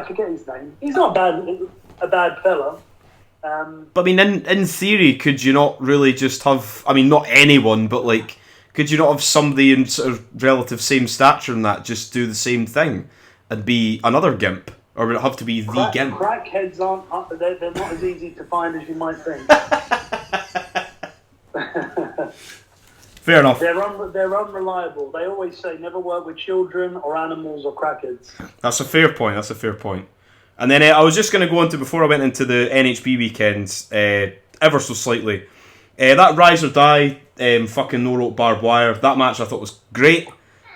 forget his name. He's not a bad fella. But I mean, in theory, could you not really just have? I mean, not anyone, but like, could you not have somebody in sort of relative same stature and that just do the same thing and be another Gimp? Or would it have to be the Gimp? Crackheads they're not as easy to find as you might think. Fair enough. They're unreliable. They always say never work with children or animals or crackheads. That's a fair point. And then I was just going to go on to, before I went into the NHB weekends, ever so slightly, that Rise or Die, fucking no rope barbed wire, that match I thought was great.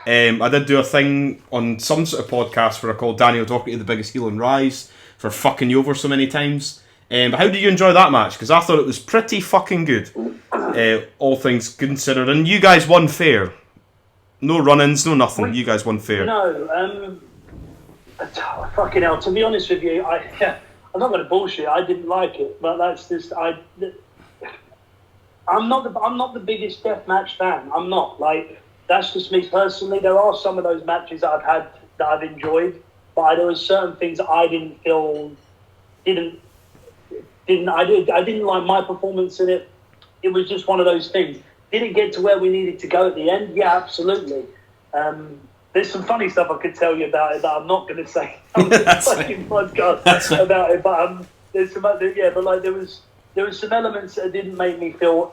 I did do a thing on some sort of podcast where I called Daniel Doherty the biggest heel in Rise for fucking you over so many times. But how did you enjoy that match? Because I thought it was pretty fucking good, all things considered. And you guys won fair. No run-ins, no nothing. You guys won fair. No, fucking hell. To be honest with you, I'm not going to bullshit. I didn't like it, but that's just I'm not the biggest deathmatch fan. I'm not. Like, that's just me personally. There are some of those matches that I've had that I've enjoyed, but there were certain things that I didn't feel I didn't like my performance in it. It was just one of those things. Did it get to where we needed to go at the end? Yeah, absolutely. There's some funny stuff I could tell you about it that I'm not going to say on this fucking podcast about it. But there's some other, but like there was some elements that didn't make me feel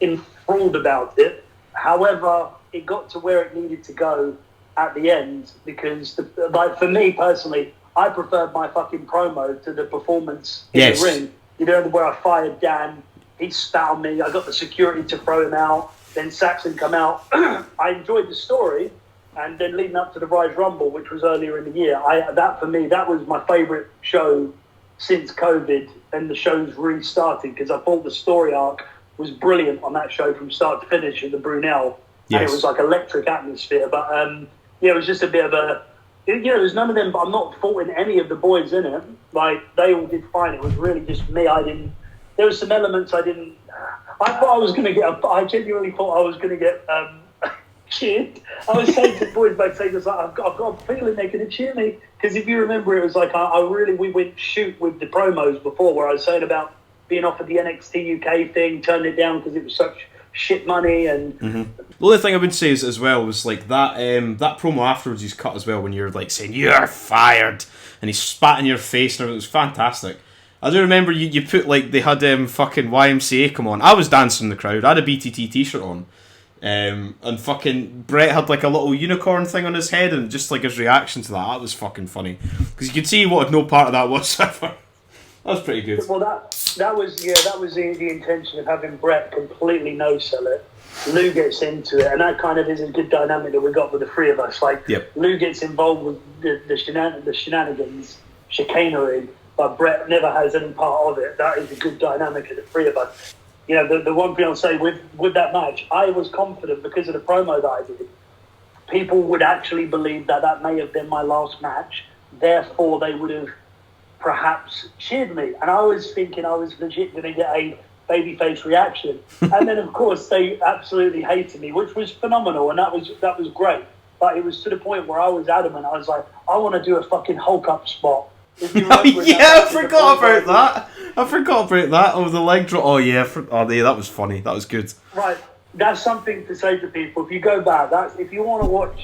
enthralled about it. However, it got to where it needed to go at the end because, like for me personally, I preferred my fucking promo to the performance in the ring. You know, where I fired Dan, he spat on me, I got the security to throw him out, then Saxon come out. I enjoyed the story, and then leading up to the Rise Rumble, which was earlier in the year, that for me, that was my favourite show since COVID and the show's restarted, because I thought the story arc was brilliant on that show from start to finish in the Brunel. And it was like electric atmosphere. But it was just a bit of a... there's none of them, but I'm not faulting any of the boys in it. Like, they all did fine. It was really just me. There were some elements I didn't... I thought I was going to get... I genuinely thought I was going to get cheered. I was saying to the boys backstage, like, I've got a feeling they're going to cheer me. Because if you remember, it was like, we went shoot with the promos before, where I was saying about being offered the NXT UK thing, turned it down because it was such shit money. And the only thing I would say is as well was like that promo afterwards he's cut as well, when you're like saying you're fired and he spat in your face and everything. It was fantastic. I do remember you put like they had fucking YMCA come on. I was dancing in the crowd. I had a BTT Shirt on, and fucking Brett had like a little unicorn thing on his head, and just like his reaction to that was fucking funny because you could see he wanted no part of that whatsoever. That was pretty good. Well, that was the intention of having Brett completely no-sell it. Lou gets into it, and that kind of is a good dynamic that we got with the three of us. Like, Lou gets involved with the shenanigans, chicanery, but Brett never has any part of it. That is a good dynamic of the three of us. You know, the one thing I'll say with that match, I was confident because of the promo that I did. People would actually believe that may have been my last match. Therefore, they would have perhaps cheered me. And I was thinking I was legit going to get a babyface reaction. And then, of course, they absolutely hated me, which was phenomenal. And that was great. But it was to the point where I was adamant. I was like, I want to do a fucking Hulk up spot. If you remember I forgot about that. I forgot about that. Oh, the leg drop. Oh, yeah. That was funny. That was good. Right. That's something to say to people. If you go back, if you want to watch...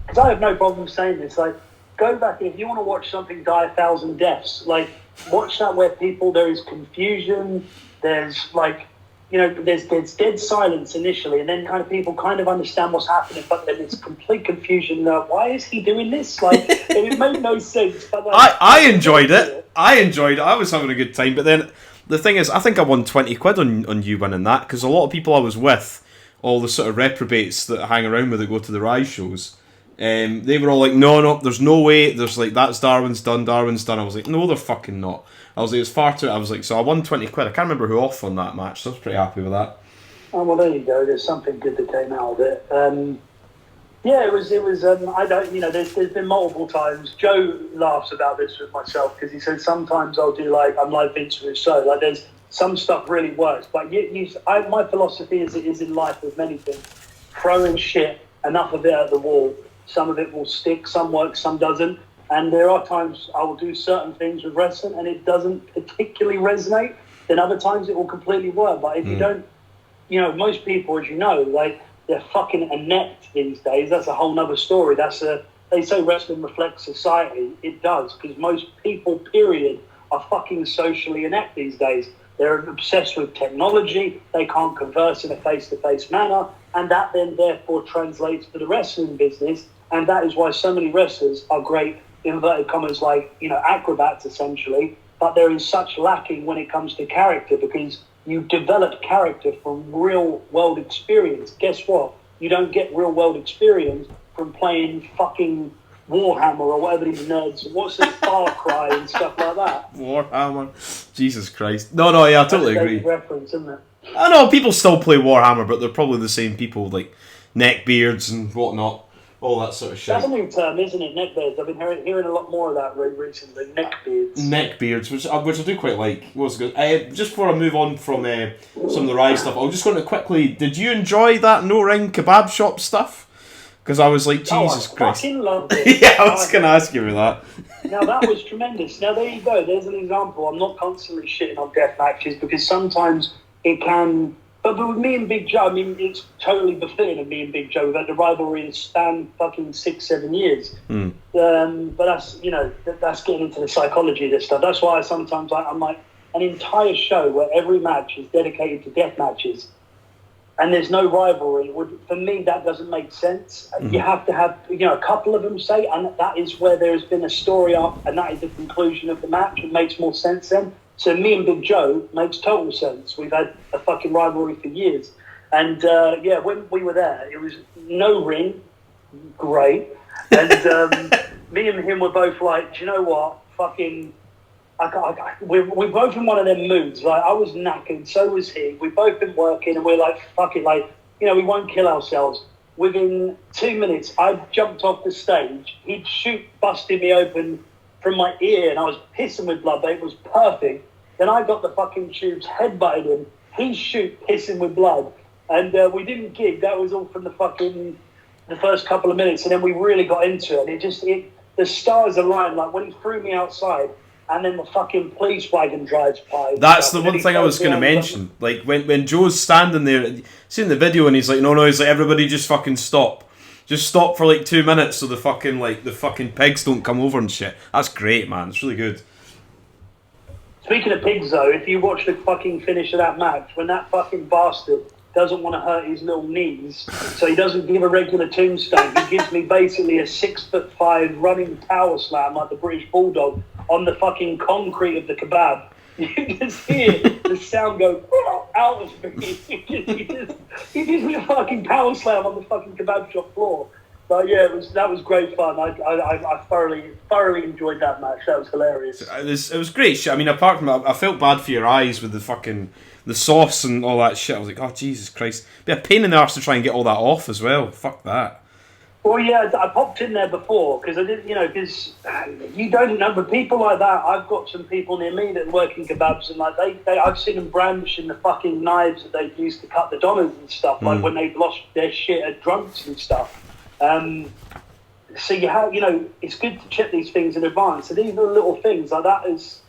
Because I have no problem saying this. Like, go back, and if you want to watch something die 1,000 deaths, like, watch that where there is confusion, there's, like, there's dead silence initially, and then kind of people kind of understand what's happening, but then it's complete confusion. Why is he doing this? Like, it made no sense. But like, I enjoyed it. I was having a good time, but then the thing is, I think I won 20 quid on you winning that, because a lot of people I was with, all the sort of reprobates that hang around with that go to the RISE shows, they were all like, no, there's no way. There's like, that's Darwin's done. I was like, no, they're fucking not. I was like, it's far too... I was like, so I won 20 quid. I can't remember who off on that match, so I was pretty happy with that. Oh, well, there you go. There's something good that came out of it. It was. I don't. There's been multiple times. Joe laughs about this with myself because he said sometimes I'll do I'm like Vince Russo. Like, there's some stuff really works, but my philosophy is in life with many things. Throwing shit, enough of it at the wall. Some of it will stick, some works, some doesn't. And there are times I will do certain things with wrestling and it doesn't particularly resonate. Then other times it will completely work. But if you don't, most people, as you know, like, they're fucking inept these days. That's a whole nother story. They say wrestling reflects society. It does, because most people, period, are fucking socially inept these days. They're obsessed with technology. They can't converse in a face-to-face manner. And that then therefore translates to the wrestling business. And that is why so many wrestlers are great, inverted commas, like, acrobats essentially. But there is such lacking when it comes to character, because you develop character from real world experience. Guess what? You don't get real world experience from playing fucking Warhammer or whatever these nerds. What's it, Far Cry and stuff like that? Warhammer. Jesus Christ. No, yeah, I totally agree. Reference, isn't it? I know people still play Warhammer, but they're probably the same people, like neckbeards and whatnot. all that sort of shit. That's a new term, isn't it? Neckbeards. I've been hearing a lot more of that recently. Neckbeards. Neckbeards, which I do quite like. What's good? Just before I move on from some of the RISE stuff, I was just going to quickly. Did you enjoy that no ring kebab shop stuff? Because I was like, Jesus I Christ. fucking loved it. Yeah, I was going to ask you about that. Now that was tremendous. Now there you go. There's an example. I'm not constantly shitting on death matches because sometimes it can. But with me and Big Joe, I mean, it's totally befitting of me and Big Joe. We've had the rivalry that span fucking 6-7 years. But that's, you know, that's getting into the psychology of this stuff. That's why sometimes I'm like, an entire show where every match is dedicated to death matches and there's no rivalry. For me, that doesn't make sense. You have to have, you know, a couple of them say, and that is where there's been a story up and that is the conclusion of the match. It makes more sense then. So me and Big Joe makes total sense. We've had a fucking rivalry for years. And, yeah, when we were there, it was no ring, great. And me and him were both like, do you know what? Fucking, we're both in one of them moods. Like, I was knackered, so was he. We've both been working, and we're like, fuck it, like, you know, we won't kill ourselves. Within 2 minutes, I jumped off the stage. He'd busted me open from my ear, and I was pissing with blood, but it was perfect. Then I got the fucking tubes, headbutted him. He pissing with blood. And we didn't gig. That was all from the first couple of minutes. And then we really got into it. And the stars aligned. Like when he threw me outside and then the fucking police wagon drives by. That's the one thing I was going to mention. Like when Joe's standing there, seeing the video and he's like, no, he's like, everybody just fucking stop. Just stop for like 2 minutes so the fucking pigs don't come over and shit. That's great, man. It's really good. Speaking of pigs, though, if you watch the fucking finish of that match, when that fucking bastard doesn't want to hurt his little knees, so he doesn't give a regular tombstone, he gives me basically a 6'5" running power slam like the British Bulldog on the fucking concrete of the kebab. You just hear the sound go out of me. He gives me a fucking power slam on the fucking kebab shop floor. But yeah, that was great fun. I thoroughly enjoyed that match. That was hilarious. It was great shit. I mean, apart from I felt bad for your eyes with the sauce and all that shit. I was like, oh Jesus Christ, be a pain in the arse to try and get all that off as well. Fuck that. Well, yeah, I popped in there before because I didn't, because you don't know, but people like that. I've got some people near me that work in kebabs, and like I've seen them brandishing the fucking knives that they used to cut the donors and stuff, like when they've lost their shit at drunks and stuff. So you have, it's good to check these things in advance. So these are the little things like that. Is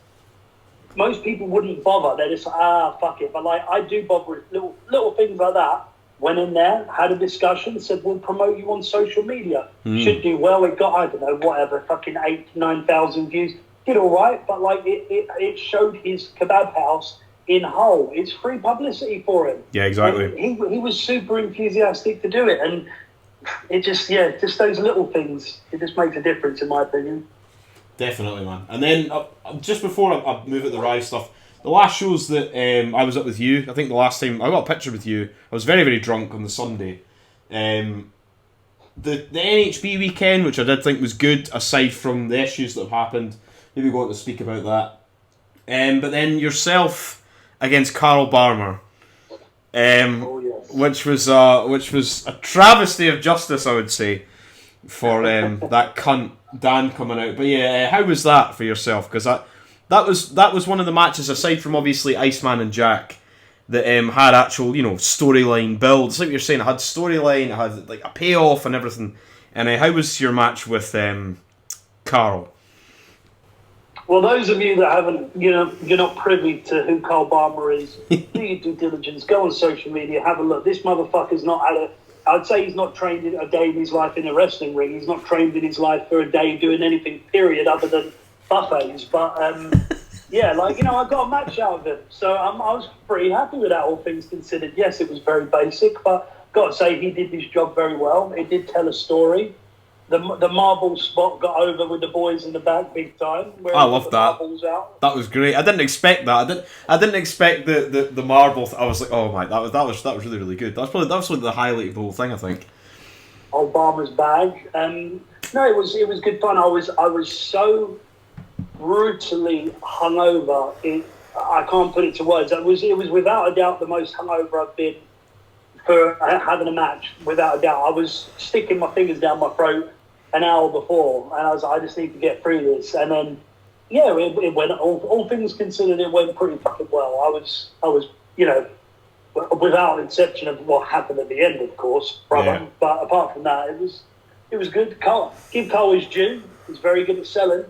most people wouldn't bother. They're just fuck it. But like I do bother with little things like that. Went in there, had a discussion, said we'll promote you on social media. Should do well. It got, I don't know, whatever, fucking 8,000-9,000 views. Did all right, but like it showed his kebab house in Hull. It's free publicity for him. Yeah, exactly. He was super enthusiastic to do it, and it just those little things. It just makes a difference, in my opinion. Definitely, man. And then just before I move at the RISE stuff, the last shows that I was up with you, I think the last time I got a picture with you, I was very, very drunk on the Sunday. The NHB weekend, which I did think was good, aside from the issues that have happened, maybe go on to speak about that. But then yourself against Carl Barmer, which was a travesty of justice, I would say, for that cunt Dan coming out. But yeah, how was that for yourself? Because that was one of the matches, aside from obviously Iceman and Jack, that had actual storyline build. It's like you're saying, it had storyline, it had like a payoff and everything. And how was your match with Carl? Well, those of you that haven't, you're not privy to who Carl Barmer is, do your due diligence, go on social media, have a look. This motherfucker's not I'd say he's not trained in a day in his life in a wrestling ring. He's not trained in his life for a day doing anything, period, other than buffets. But, yeah, I got a match out of him. So I was pretty happy with that, all things considered. Yes, it was very basic, but got to say he did his job very well. It did tell a story. The marble spot got over with the boys in the back big time. I love that. That was great. I didn't expect that. I didn't expect the marble. I was like, oh my, that was really, really good. That was like the highlight of the whole thing, I think. Obama's bag. No, it was good fun. I was so brutally hungover. I can't put it to words. It was without a doubt the most hungover I've been for having a match, without a doubt. I was sticking my fingers down my throat an hour before, and I was like, I just need to get through this. And then, yeah, it went, all things considered, it went pretty fucking well. I was, you know, without exception of what happened at the end, of course, brother. Yeah. But apart from that, it was good. Give Cole his due. He's very good at selling.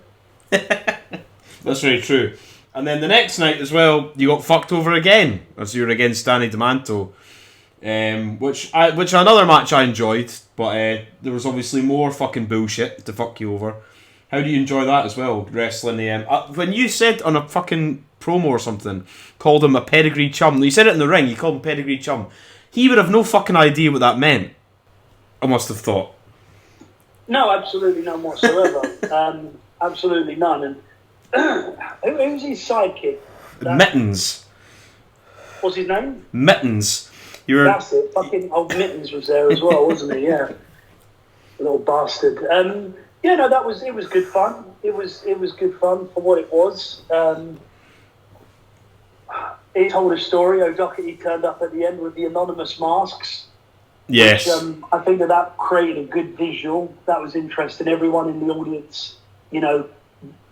That's very true. And then the next night as well, you got fucked over again as you were against Danny DeManto, which another match I enjoyed, but there was obviously more fucking bullshit to fuck you over. How do you enjoy that as well, wrestling the when you said on a fucking promo or something, called him a pedigree chum. You said it in the ring. You called him pedigree chum. He would have no fucking idea what that meant. I must have thought. No, absolutely none whatsoever. Absolutely none. And who's his sidekick? Mittens. What's his name? Mittens. That's it. Fucking old Mittens was there as well, wasn't he? Yeah. Little bastard. Yeah, no, it was good fun. It was good fun for what it was. He told a story. O'Doherty turned up at the end with the anonymous masks. Yes. Which, I think that created a good visual. That was interesting. Everyone in the audience, you know,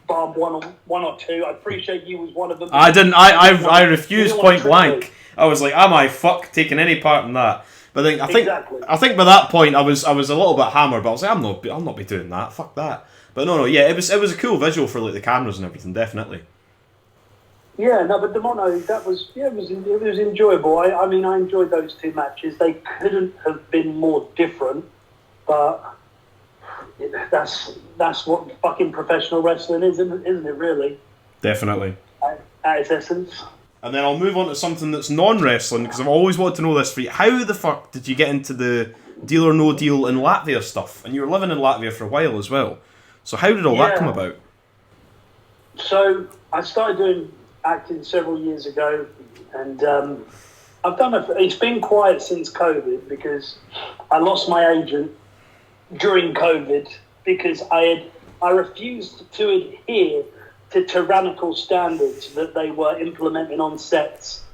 Bob one or two. I appreciate you was one of them. I didn't. I refused point blank. I was like, am I fuck taking any part in that? But I think Exactly. I think by that point I was a little bit hammered. But I was like, I'll not be doing that. Fuck that. But no, yeah, it was a cool visual for like the cameras and everything. Definitely. Yeah, no, but Demono, it was enjoyable. I mean, I enjoyed those two matches. They couldn't have been more different, but that's what fucking professional wrestling is, isn't it? Really? Definitely. At its essence. And then I'll move on to something that's non-wrestling, because I've always wanted to know this for you. How the fuck did you get into the Deal or No Deal in Latvia stuff? And you were living in Latvia for a while as well. So how did all that come about? So I started doing acting several years ago, and it's been quiet since COVID because I lost my agent during COVID because I refused to adhere to tyrannical standards that they were implementing on sets,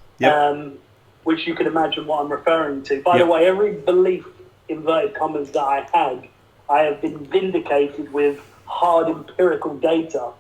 which you can imagine what I'm referring to. By the way, every belief, inverted commas, that I have been vindicated with hard empirical data.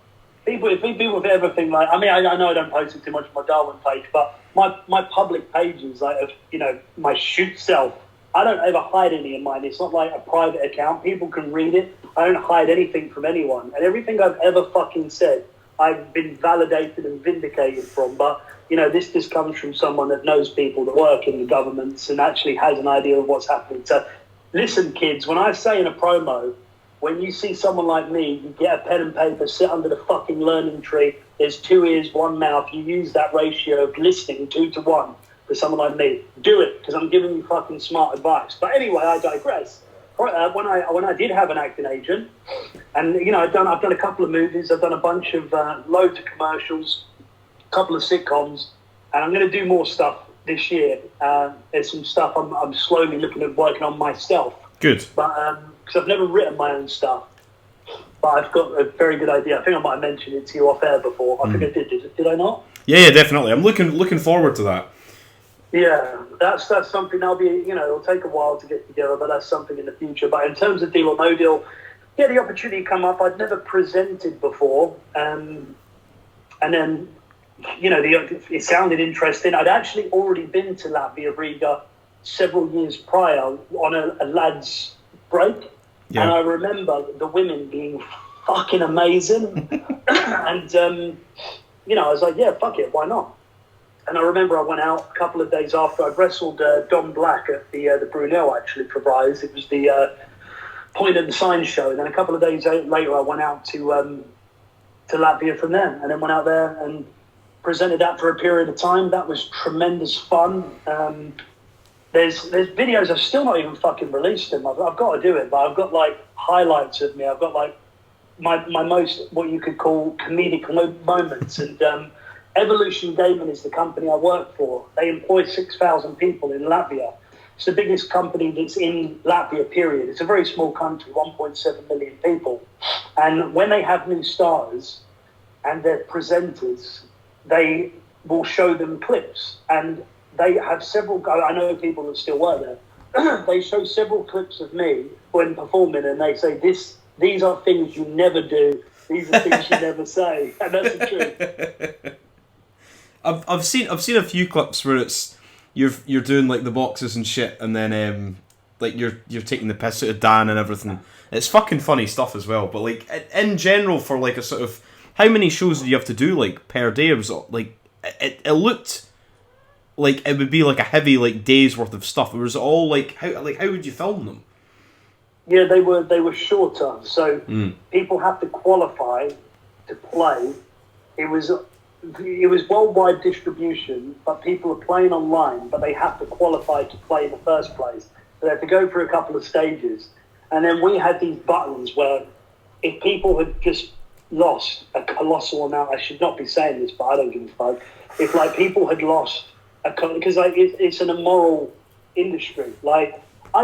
If people have ever think like, I mean, I know I don't post it too much on my Darwin page, but my public pages, like, you know, my shoot self, I don't ever hide any of mine. It's not like a private account. People can read it. I don't hide anything from anyone. And everything I've ever fucking said, I've been validated and vindicated from. But, you know, this just comes from someone that knows people that work in the governments and actually has an idea of what's happening. So, listen, kids, when I say in a promo, when you see someone like me, you get a pen and paper, sit under the fucking learning tree, there's 2 ears, 1 mouth, you use that ratio of listening 2 to 1 for someone like me. Do it, because I'm giving you fucking smart advice. But anyway, I digress. When I did have an acting agent, and, you know, I've done a couple of movies, I've done a bunch of, loads of commercials, a couple of sitcoms, and I'm going to do more stuff this year. There's some stuff I'm slowly looking at working on myself. Good. But, because I've never written my own stuff, but I've got a very good idea. I think I might have mentioned it to you off air before. I think I did I not? Yeah, definitely. I'm looking forward to that. Yeah, that's something I'll be, you know, it'll take a while to get together, but that's something in the future. But in terms of Deal or No Deal, yeah, the opportunity come up. I'd never presented before, and then, you know, it sounded interesting. I'd actually already been to Latvia, Riga, several years prior on a lad's break. Yeah. And I remember the women being fucking amazing. And, you know, I was like, yeah, fuck it, why not? And I remember I went out a couple of days after I'd wrestled Don Black at the Brunel, actually, for RISE. It was the Point of the Sign show. And then a couple of days later, I went out to Latvia from there. And then went out there and presented that for a period of time. That was tremendous fun. There's videos I've still not even fucking released them. I've got to do it, but I've got like highlights of me. I've got like my most, what you could call, comedic moments. And Evolution Gaming is the company I work for. They employ 6,000 people in Latvia. It's the biggest company that's in Latvia, period. It's a very small country, 1.7 million people. And when they have new stars and their presenters, they will show them clips. And they have several. I know people that still work there. They show several clips of me when performing, and they say these are things you never do. These are things you never say, and that's the truth. I've seen a few clips where it's you're doing like the boxes and shit, and then like you're taking the piss out of Dan and everything. It's fucking funny stuff as well. But like in general, for like a sort of how many shows do you have to do like per day? It was like it looked like it would be like a heavy like day's worth of stuff. It was all like how would you film them? Yeah, they were shorter, so people have to qualify to play. It was worldwide distribution, but people are playing online, but they have to qualify to play in the first place. So they have to go through a couple of stages. And then we had these buttons where if people had just lost a colossal amount, I should not be saying this, but I don't give a fuck. If like people had lost because like it's an immoral industry. Like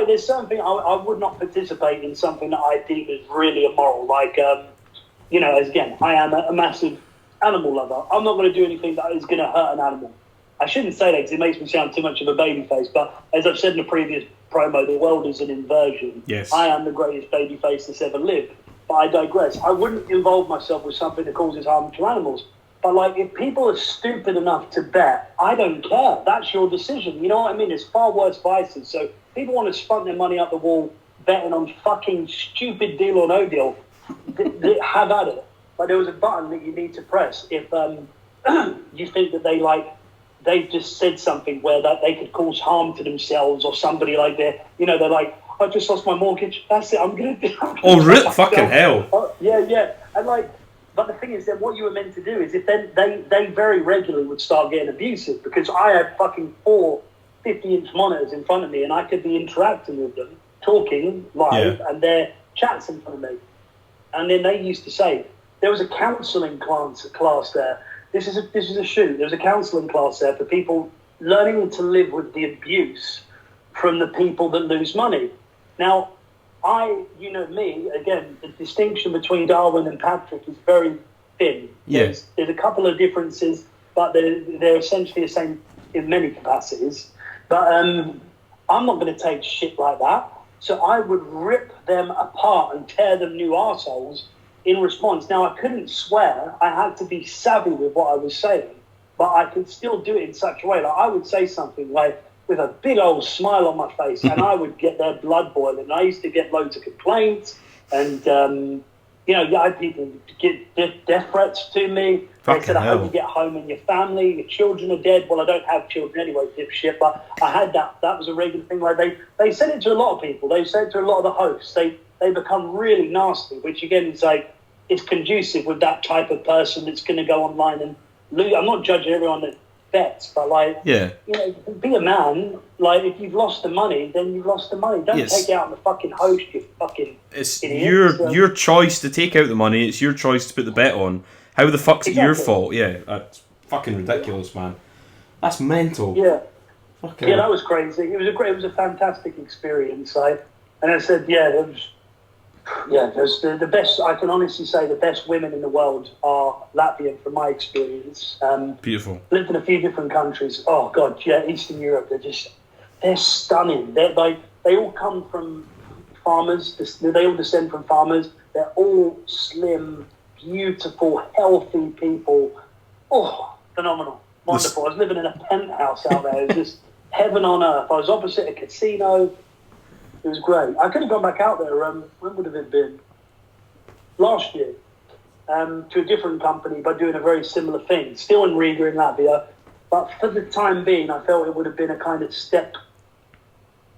there's something I would not participate in something that I deem is really immoral. Like as again, I am a massive animal lover. I'm not going to do anything that is going to hurt an animal. I shouldn't say that because it makes me sound too much of a babyface, but as I've said in a previous promo, the world is an inversion. Yes. I am the greatest babyface that's ever lived, but I digress. I wouldn't involve myself with something that causes harm to animals. But like, if people are stupid enough to bet, I don't care. That's your decision. You know what I mean? There's far worse vices. So people want to spunk their money up the wall betting on fucking stupid Deal or No Deal. Have at it. But there was a button that you need to press if you think that they've just said something where that they could cause harm to themselves or somebody like they're like, I just lost my mortgage. That's it. I'm gonna Oh, really? Fucking hell. Oh, yeah. And like, but the thing is, then what you were meant to do is if then they very regularly would start getting abusive because I had fucking 4 50-inch monitors in front of me and I could be interacting with them, talking live, and their chats in front of me. And then they used to say, there was a counselling class there. This is a shoot. There's a counselling class there for people learning to live with the abuse from the people that lose money. Now, me, again, the distinction between Darwin and Patrick is very thin. Yes. There's a couple of differences, but they're essentially the same in many capacities. But I'm not going to take shit like that. So I would rip them apart and tear them new arseholes in response. Now, I couldn't swear. I had to be savvy with what I was saying, but I could still do it in such a way. Like I would say something like with a big old smile on my face, and I would get their blood boiling. I used to get loads of complaints, and I had people get death threats to me. They said, I hope you get home and your family, your children are dead. Well, I don't have children anyway, dipshit, but I had that. That was a regular thing. Like they said it to a lot of people. They said it to a lot of the hosts. They become really nasty, which again is like, it's conducive with that type of person that's going to go online and lose. I'm not judging everyone that bets, but like, be a man. Like, if you've lost the money, then you've lost the money. Don't take it out on the fucking host, you fucking It's idiot. your choice to take out the money. It's your choice to put the bet on. How the fuck's it your fault? Yeah, that's fucking ridiculous, man. That's mental. Yeah. Fucking Yeah, that was crazy. It was a fantastic experience. And I said, there's the best. I can honestly say the best women in the world are Latvian, from my experience. Beautiful. Lived in a few different countries. Oh God, yeah, Eastern Europe. They're stunning. They all come from farmers. They all descend from farmers. They're all slim, beautiful, healthy people. Oh, phenomenal, wonderful. I was living in a penthouse out there. It was just heaven on earth. I was opposite a casino. It was great. I could have gone back out there. When would have it been? Last year, to a different company, but doing a very similar thing. Still in Riga in Latvia, but for the time being, I felt it would have been a kind of step,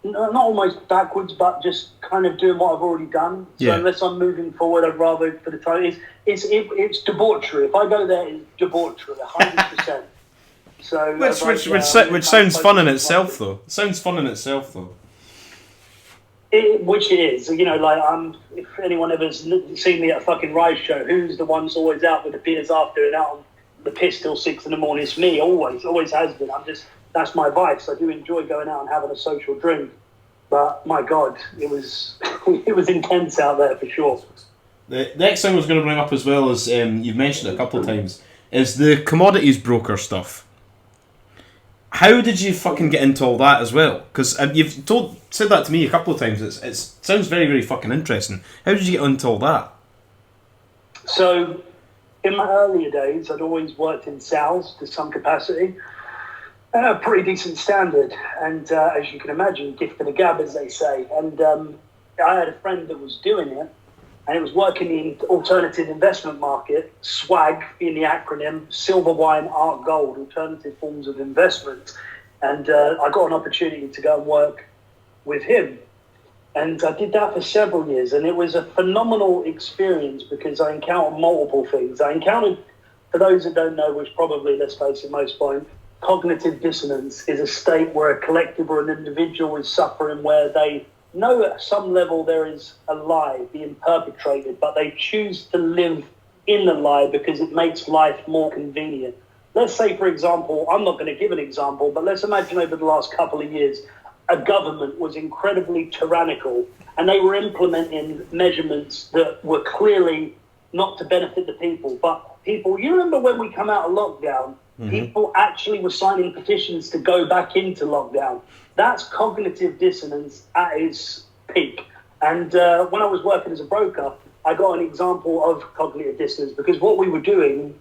not almost backwards, but just kind of doing what I've already done. So unless I'm moving forward, I'd rather for the time. It's debauchery. If I go there, it's debauchery, 100%. So which sounds fun in itself, though. It sounds fun in itself, though. Which it is, if anyone ever's seen me at a fucking RISE show, who's the one that's always out with the beers after and out on the piss till 6 in the morning? It's me, always has been. That's my vice. I do enjoy going out and having a social drink, but my God, it was it was intense out there for sure. The next thing I was going to bring up as well is, you've mentioned it a couple of times, is the commodities broker stuff. How did you fucking get into all that as well? Because you've said that to me a couple of times. It sounds very, very fucking interesting. How did you get into all that? So, in my earlier days, I'd always worked in sales to some capacity. A pretty decent standard. And as you can imagine, gift and a gab, as they say. And I had a friend that was doing it. And it was working in alternative investment market, SWAG being the acronym, silver, wine, art, gold, alternative forms of investment. And I got an opportunity to go and work with him. And I did that for several years. And it was a phenomenal experience because I encountered multiple things. I encountered, for those that don't know, which probably, let's face it, most won't, cognitive dissonance is a state where a collective or an individual is suffering where they know at some level there is a lie being perpetrated, but they choose to live in the lie because it makes life more convenient. Let's say, for example, I'm not going to give an example, but let's imagine over the last couple of years, a government was incredibly tyrannical and they were implementing measurements that were clearly not to benefit the people. But people, you remember when we come out of lockdown, people actually were signing petitions to go back into lockdown. That's cognitive dissonance at its peak. And when I was working as a broker, I got an example of cognitive dissonance because what we were doing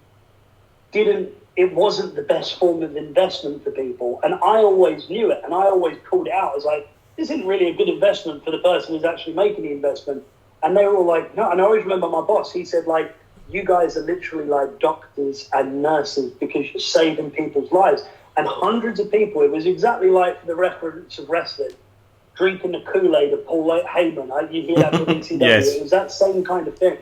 it wasn't the best form of investment for people. And I always knew it. And I always called it out as like, this isn't really a good investment for the person who's actually making the investment. And they were all like, no. And I always remember my boss, he said, like, you guys are literally like doctors and nurses because you're saving people's lives. And hundreds of people, it was exactly like the reference of wrestling, drinking the Kool-Aid of Paul Heyman. You hear that from ECW. Yes. It was that same kind of thing.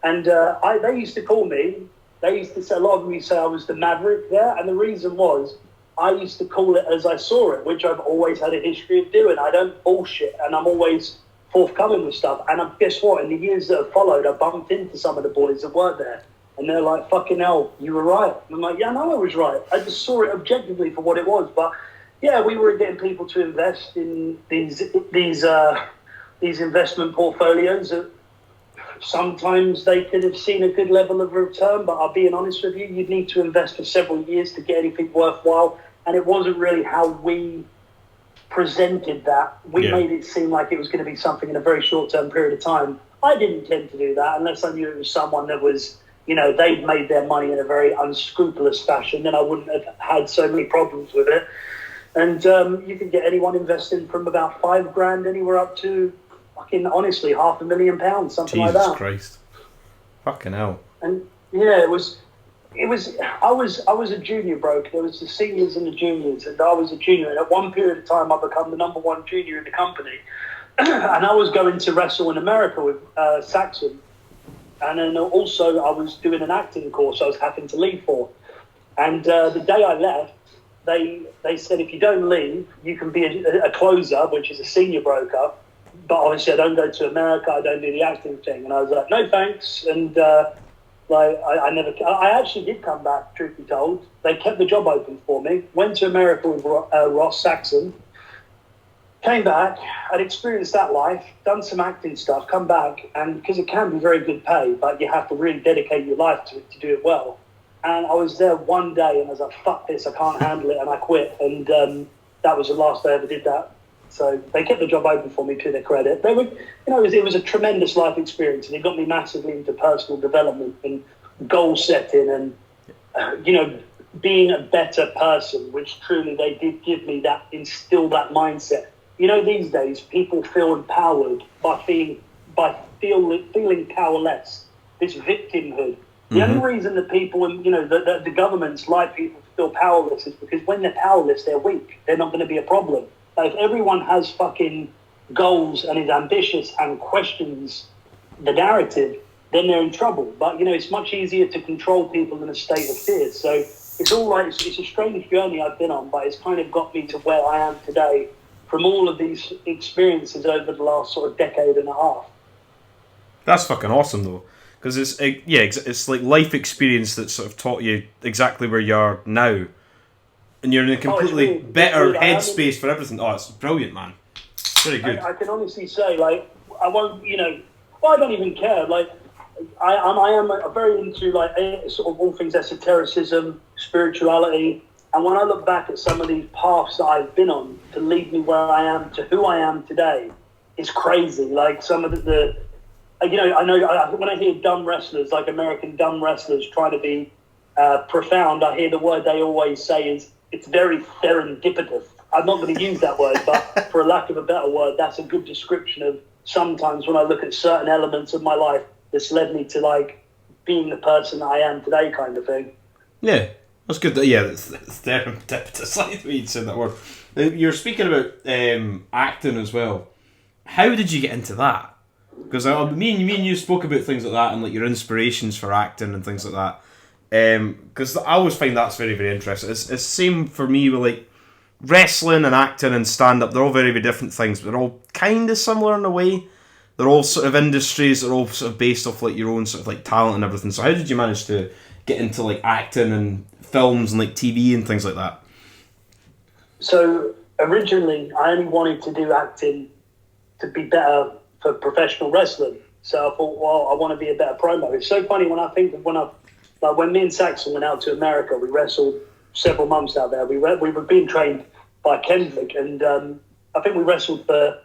And they used to call me, they used to say, a lot of them used to say I was the maverick there. And the reason was I used to call it as I saw it, which I've always had a history of doing. I don't bullshit and I'm always forthcoming with stuff. And guess what? In the years that have followed, I bumped into some of the boys that worked there. And they're like, fucking hell, you were right. And I'm like, yeah, no, I was right. I just saw it objectively for what it was. But yeah, we were getting people to invest in these investment portfolios. Sometimes they could have seen a good level of return, but I'll be honest with you, you'd need to invest for several years to get anything worthwhile. And it wasn't really how we presented that. We made it seem like it was going to be something in a very short-term period of time. I didn't tend to do that unless I knew it was someone that was, you know, they'd made their money in a very unscrupulous fashion, then I wouldn't have had so many problems with it. And you can get anyone investing from about $5,000 anywhere up to fucking honestly £500,000, something like that. Jesus Christ. Fucking hell. And yeah, it was I was a junior broker. There was the seniors and the juniors, and I was a junior. And at one period of time, I became the number one junior in the company. And I was going to wrestle in America with Saxon. And then also I was doing an acting course I was having to leave for. And the day I left, they said, if you don't leave, you can be a closer, which is a senior broker. But obviously I don't go to America, I don't do the acting thing. And I was like, no thanks. And I actually did come back, truth be told. They kept the job open for me. Went to America with Ross Saxon. Came back, I'd experienced that life, done some acting stuff, come back, and because it can be very good pay, but you have to really dedicate your life to it to do it well. And I was there one day and I was like, fuck this, I can't handle it, and I quit. And that was the last day I ever did that. So they kept the job open for me to their credit. They were, you know, it was a tremendous life experience, and it got me massively into personal development and goal setting and, you know, being a better person, which truly they did give me that, instill that mindset. You know, these days, people feel empowered by feeling powerless, this victimhood. The only reason that people, you know, the governments like people to feel powerless is because when they're powerless, they're weak. They're not going to be a problem. Like, if everyone has fucking goals and is ambitious and questions the narrative, then they're in trouble. But, you know, it's much easier to control people in a state of fear. So it's all right. It's a strange journey I've been on, but it's kind of got me to where I am today from all of these experiences over the last sort of decade and a half. That's fucking awesome, though. Because it's like life experience that sort of taught you exactly where you are now. And you're in a completely better headspace for everything. Oh, it's brilliant, man. Very good. I can honestly say, like, I won't, you know, well, I don't even care. Like, I am very into, like, sort of all things esotericism, spirituality, And when I look back at some of these paths that I've been on to lead me where I am to who I am today, it's crazy. Like some of the you know, I know when I hear dumb wrestlers, like American dumb wrestlers, try to be profound, I hear the word they always say is, it's very serendipitous. I'm not going to use that word, but for a lack of a better word, that's a good description of sometimes when I look at certain elements of my life that's led me to like being the person that I am today, kind of thing. Yeah, that's good. It's serendipitous. I like the way you said that word. You're speaking about acting as well. How did you get into that? Because me and you spoke about things like that and like your inspirations for acting and things like that. Because I always find that's very, very interesting. It's same for me with like wrestling and acting and stand-up. They're all very, very different things, but they're all kind of similar in a way. They're all sort of industries. They're all sort of based off like your own sort of like talent and everything. So how did you manage to get into like acting and films and like TV and things like that? So originally, I only wanted to do acting to be better for professional wrestling. So I thought, well, I want to be a better promo. It's so funny when I think of when me and Saxon went out to America, we wrestled several months out there. We were being trained by Kendrick, and I think we wrestled for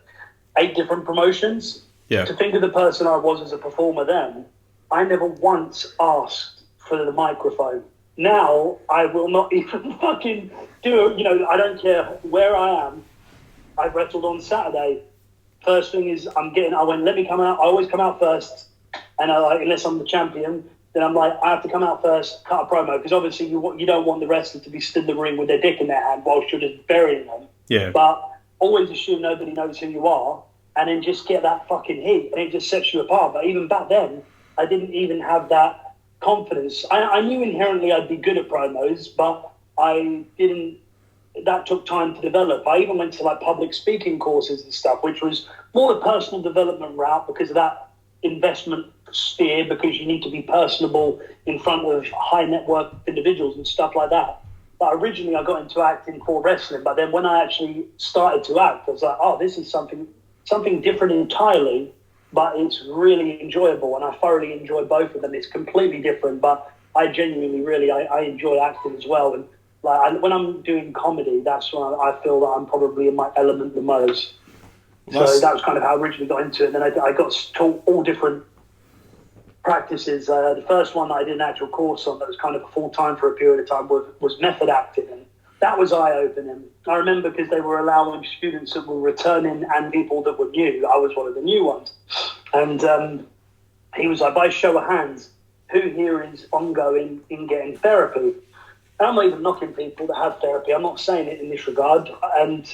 8 different promotions. Yeah. To think of the person I was as a performer then, I never once asked for the microphone. Now, I will not even fucking do it. You know, I don't care where I am. I wrestled on Saturday. First thing is, I went, let me come out. I always come out first. And unless I'm the champion, then I'm like, I have to come out first, cut a promo. Because obviously you don't want the wrestler to be stood in the ring with their dick in their hand whilst you're just burying them. Yeah. But always assume nobody knows who you are. And then just get that fucking heat. And it just sets you apart. But even back then, I didn't even have that confidence. I knew inherently I'd be good at promos, but I didn't. That took time to develop. I even went to like public speaking courses and stuff, which was more the personal development route because of that investment sphere, because you need to be personable in front of high net worth individuals and stuff like that. But originally I got into acting for wrestling, but then when I actually started to act, I was like, oh, this is something different entirely, but it's really enjoyable, and I thoroughly enjoy both of them. It's completely different, but I genuinely really I enjoy acting as well. And like when I'm doing comedy, that's when I feel that I'm probably in my element the most. So that was kind of how I originally got into it. And then I got taught all different practices. The first one that I did an actual course on that was kind of full-time for a period of time was method acting. And that was eye-opening. I remember because they were allowing students that were returning and people that were new. I was one of the new ones. And he was like, by show of hands, who here is ongoing in getting therapy? And I'm not even knocking people that have therapy. I'm not saying it in this regard. And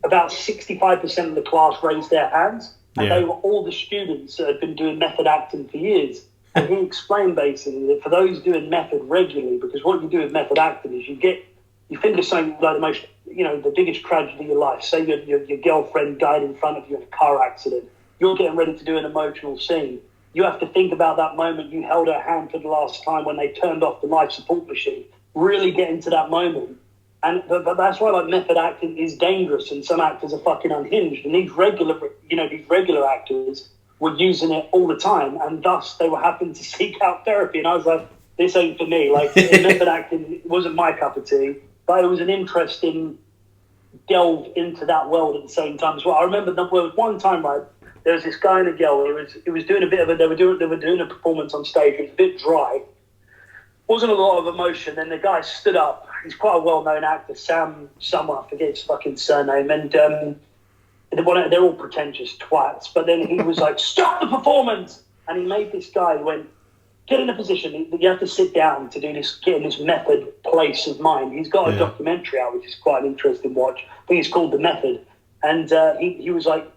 about 65% of the class raised their hands. And they were all the students that had been doing method acting for years. And he explained basically that for those doing method regularly, because what you do with method acting is you think of something like the biggest tragedy of your life. Say your girlfriend died in front of you in a car accident. You're getting ready to do an emotional scene. You have to think about that moment you held her hand for the last time when they turned off the life support machine. Really get into that moment. But that's why like method acting is dangerous, and some actors are fucking unhinged. And these regular actors were using it all the time, and thus they were having to seek out therapy. And I was like, this ain't for me. Like method acting wasn't my cup of tea, but it was an interesting delve into that world at the same time as well. I remember there was one time, right, there was this guy and a girl. It was doing a bit of they were doing a performance on stage. It was a bit dry. Wasn't a lot of emotion. Then the guy stood up. He's quite a well-known actor, Sam someone, I forget his fucking surname. And they're all pretentious twats. But then he was like, stop the performance! And he made this guy, went, get in a position. You have to sit down to do this, get in this method place of mind. He's got a documentary out, which is quite an interesting watch. I think it's called The Method. And he was like,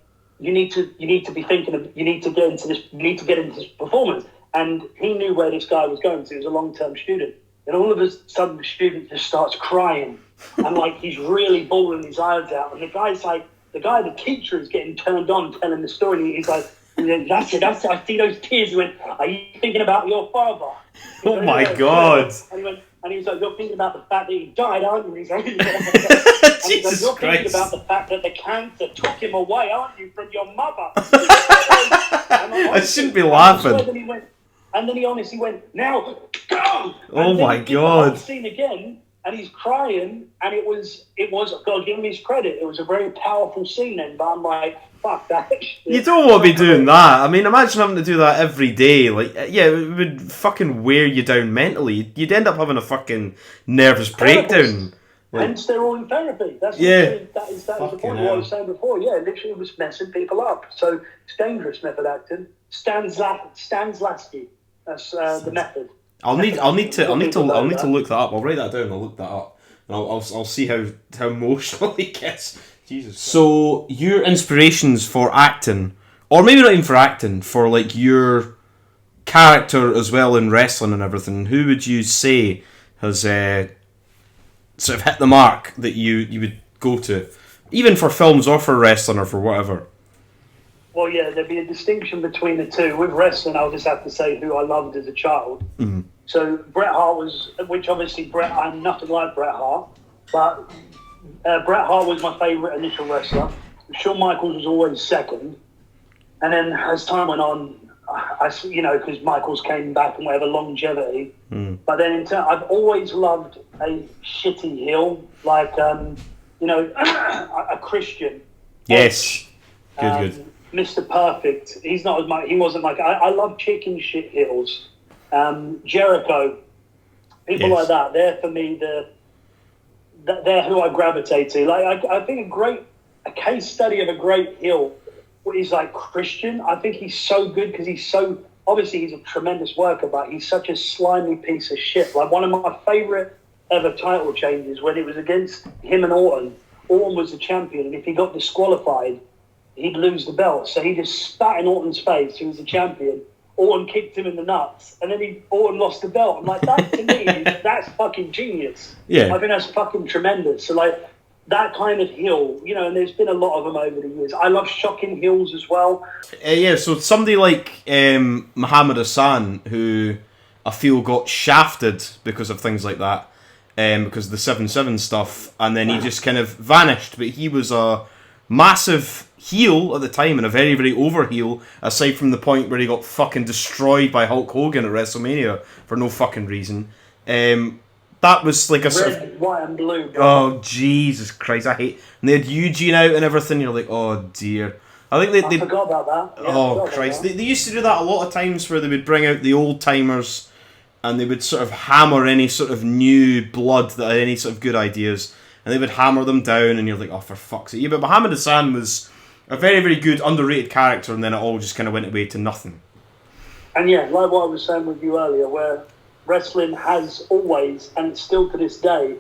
you need to be thinking of, you need to get into this performance. And he knew where this guy was going to. He was a long-term student. And all of a sudden, the student just starts crying. And, like, he's really bawling his eyes out. And the guy's like, the teacher is getting turned on telling the story. And he's like, that's it. I see those tears. He went, are you thinking about your father? Oh, my God. And he was like, you're thinking about the fact that he died, aren't you? He's like, Jesus you're Christ. thinking about the fact that the cancer took him away, aren't you, from your mother? I shouldn't be laughing. And then he honestly went, now, go! Oh my God. The scene again, and he's crying, and it was. I've got to give him his credit. It was a very powerful scene, then. But I'm like, fuck that shit. You don't want to be doing that. I mean, imagine having to do that every day. Like, yeah, it would fucking wear you down mentally. You'd end up having a fucking nervous breakdown. Like, hence, they're all in therapy. That's yeah. that is the point of what I was saying before. Yeah, literally, it was messing people up. So it's dangerous method acting. Stanislavski. That's the method. I'll need to look that up. I'll write that down. I'll look that up, and I'll see how emotional he gets. Jesus. So your inspirations for acting, or maybe not even for acting, for like your character as well in wrestling and everything. Who would you say has sort of hit the mark that you would go to, even for films or for wrestling or for whatever? Well, yeah, there'd be a distinction between the two. With wrestling, I'll just have to say who I loved as a child. Mm-hmm. So Bret Hart was, which obviously I'm nothing like Bret Hart, but Bret Hart was my favourite initial wrestler. Shawn Michaels was always second. And then as time went on, because Michaels came back and whatever, longevity. Mm. But then I've always loved a shitty heel, like, a Christian. Yes. Good. Mr. Perfect. He wasn't like, I love chicken shit heels. Jericho. People like that. They're, for me, they're who I gravitate to. Like, I think a case study of a great heel is like Christian. I think he's so good because he's a tremendous worker, but he's such a slimy piece of shit. Like, one of my favourite ever title changes when it was against him and Orton. Orton was the champion, and if he got disqualified, he'd lose the belt. So he just spat in Orton's face. He was the champion. Orton kicked him in the nuts, and then Orton lost the belt. I'm like, that to me, that's fucking genius. Yeah. I think that's fucking tremendous. So, like, that kind of heel, and there's been a lot of them over the years. I love shocking heels as well. So somebody like Muhammad Hassan, who I feel got shafted because of things like that, because of the 7-7 stuff, and then he just kind of vanished. But he was a massive heel at the time, and a very, very over heel, aside from the point where he got fucking destroyed by Hulk Hogan at WrestleMania for no fucking reason. That was like a sort of white and blue. Bro. Oh Jesus Christ! I hate. And they had Eugene out and everything. You're like, oh dear. I think they forgot about that. Yeah, Christ! They used to do that a lot of times, where they would bring out the old timers, and they would sort of hammer any sort of new blood that had any sort of good ideas, and they would hammer them down. And you're like, oh, for fuck's sake! Yeah, but Muhammad Hassan was a very, very good underrated character, and then it all just kind of went away to nothing. And yeah, like what I was saying with you earlier, where wrestling has always, and still to this day,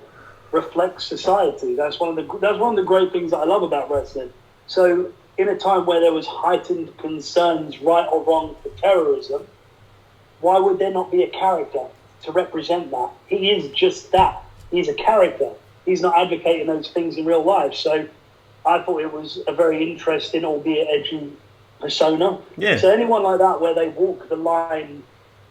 reflects society. That's one of the great things that I love about wrestling. So, in a time where there was heightened concerns, right or wrong, for terrorism, why would there not be a character to represent that? He is just that. He's a character. He's not advocating those things in real life. So, I thought it was a very interesting, albeit edgy, persona. Yeah. So anyone like that, where they walk the line.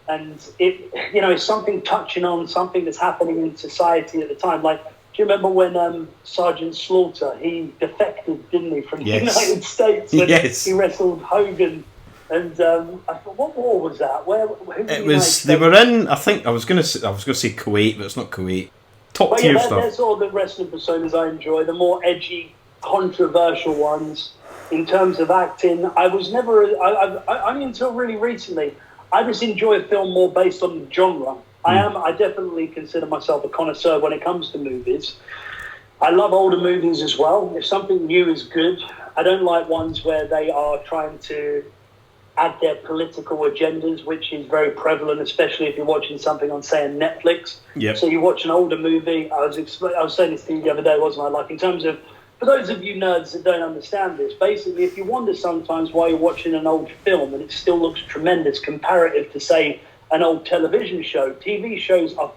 And it's something touching on something that's happening in society at the time. Like, do you remember when Sergeant Slaughter, he defected, didn't he, from the United States when he wrestled Hogan? And I thought, what war was that? They were in. I think I was gonna say Kuwait, but it's not Kuwait. Top tier stuff. That's all the wrestling personas I enjoy. The more edgy, controversial ones. In terms of acting, I was never. I only until really recently. I just enjoy a film more based on the genre. I definitely consider myself a connoisseur when it comes to movies. I love older movies as well. If something new is good, I don't like ones where they are trying to add their political agendas, which is very prevalent, especially if you're watching something on, say, Netflix. Yep. So you watch an older movie. I was saying this to you the other day, wasn't I? Like, in terms of, for those of you nerds that don't understand this, basically, if you wonder sometimes why you're watching an old film and it still looks tremendous comparative to, say, an old television show, TV shows were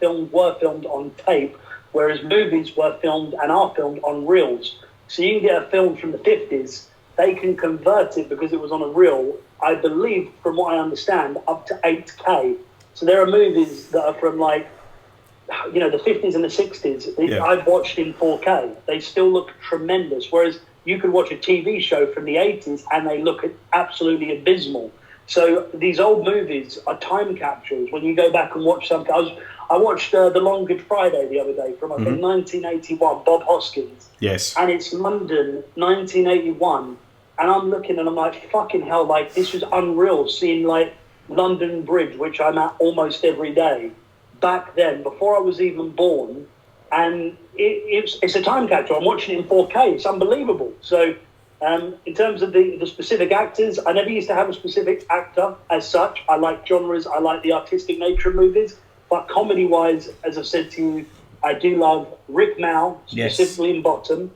filmed on tape, whereas movies were filmed and are filmed on reels. So you can get a film from the 50s, they can convert it because it was on a reel, I believe, from what I understand, up to 8K. So there are movies that are from, like, the 50s and the 60s, I've watched in 4K. They still look tremendous. Whereas you could watch a TV show from the 80s and they look absolutely abysmal. So these old movies are time capsules. When you go back and watch something, I watched The Long Good Friday the other day from, I think, 1981, Bob Hoskins. Yes. And it's London, 1981. And I'm looking and I'm like, fucking hell, like, this was unreal, seeing, like, London Bridge, which I'm at almost every day, back then, before I was even born. And it's a time capsule. I'm watching it in 4K. It's unbelievable. So in terms of the specific actors, I never used to have a specific actor as such. I like genres. I like the artistic nature of movies. But comedy-wise, as I've said to you, I do love Rick Mao, specifically in Bottom.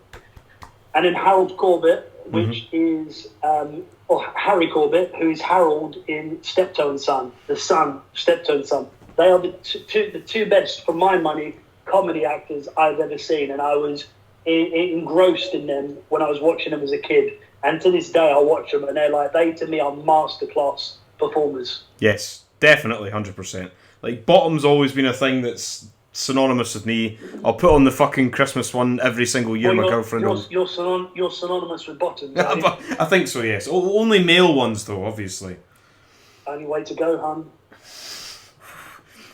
And then Harold Corbett, which is... or Harry Corbett, who is Harold in Steptoe and Son, the son, Steptoe and Son. They are the two best, for my money, comedy actors I've ever seen, and I was engrossed in them when I was watching them as a kid. And to this day, I watch them, and they to me are masterclass performers. Yes, definitely, 100%. Like, Bottom's always been a thing that's synonymous with me. I'll put on the fucking Christmas one every single year. Well, my girlfriend will. You're synonymous with Bottom. I think so, yes. Only male ones, though, obviously. Only way to go, hun.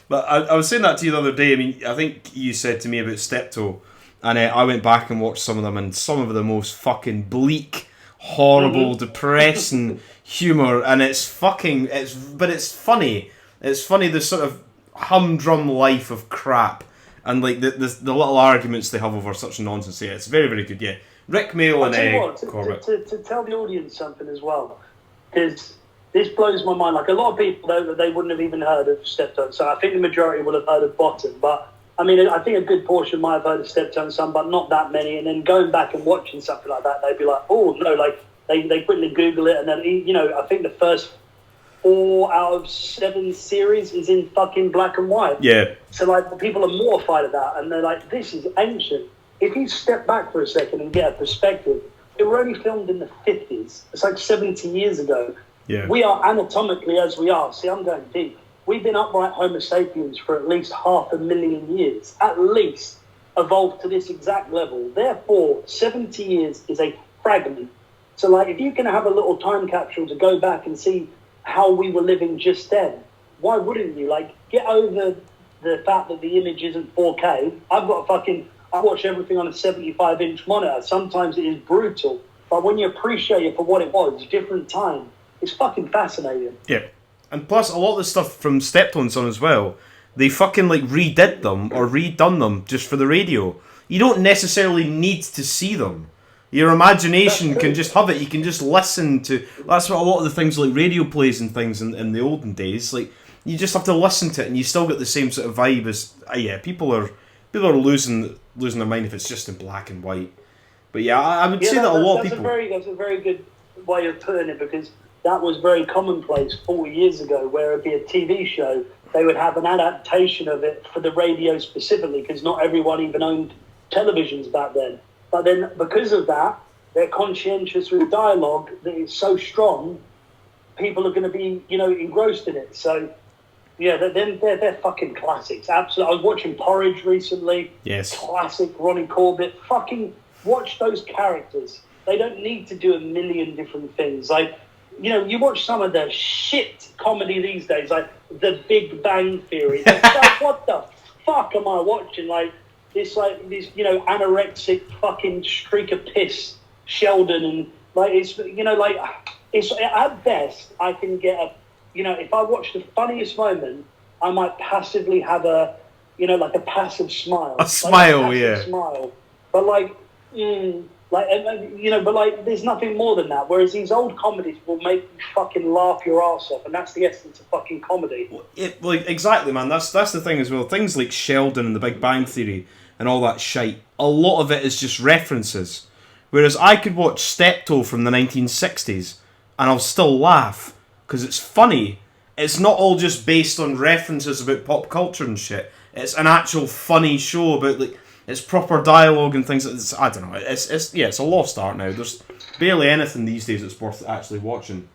But I was saying that to you the other day. I mean, I think you said to me about Steptoe, and I went back and watched some of them, and some of the most fucking bleak, horrible, depressing humour, and it's funny. It's funny, the sort of humdrum life of crap, and like the little arguments they have over such nonsense. Yeah, it's very, very good. Yeah, Rick Mail and Corbett. To tell the audience something as well, because this blows my mind. Like, a lot of people, they wouldn't have even heard of Steptoe. So I think the majority will have heard of Bottom. But, I mean, I think a good portion might have heard of Steptoe and Son, but not that many. And then going back and watching something like that, they'd be like, oh, no, like, they quickly Google it. And then, you know, I think the first 4 out of 7 series is in fucking black and white. Yeah. So, like, the people are mortified at that. And they're like, this is ancient. If you step back for a second and get a perspective, they were only filmed in the 50s. It's like 70 years ago. Yeah. We are anatomically as we are. See, I'm going deep. We've been upright Homo sapiens for at least 500,000 years, at least, evolved to this exact level. Therefore, 70 years is a fragment. So, like, if you can have a little time capsule to go back and see how we were living just then, why wouldn't you? Like, get over the fact that the image isn't 4K. I watch everything on a 75-inch monitor. Sometimes it is brutal. But when you appreciate it for what it was, different time, it's fucking fascinating. Yeah. And plus, a lot of the stuff from Steptoe and Son as well, they fucking, like, redid them or redone them just for the radio. You don't necessarily need to see them. Your imagination can just have it. You can just listen to... That's what a lot of the things like radio plays and things in the olden days, like, you just have to listen to it and you still get the same sort of vibe as... people are losing their mind if it's just in black and white. But yeah, I would say that a lot of people... That's a very good way of putting it, because that was very commonplace 40 years ago, where it'd be a TV show, they would have an adaptation of it for the radio specifically, because not everyone even owned televisions back then. But then, because of that, they're conscientious with dialogue that is so strong, people are going to be, engrossed in it. So, yeah, they're fucking classics. Absolutely. I was watching Porridge recently. Yes. Classic Ronnie Corbett. Fucking watch those characters. They don't need to do a million different things. Like, you watch some of the shit comedy these days, like The Big Bang Theory. It's like, what the fuck am I watching? Like, this anorexic fucking streak of piss, Sheldon, and like it's at best I can get if I watch the funniest moment, I might passively have a passive smile. A smile, yeah. Smile, but there's nothing more than that. Whereas these old comedies will make you fucking laugh your ass off, and that's the essence of fucking comedy. Exactly, man. That's the thing as well. Things like Sheldon and The Big Bang Theory and all that shite, a lot of it is just references. Whereas I could watch Steptoe from the 1960s and I'll still laugh because it's funny. It's not all just based on references about pop culture and shit. It's an actual funny show about it's proper dialogue and things. I don't know. It's a lost art now. There's barely anything these days that's worth actually watching.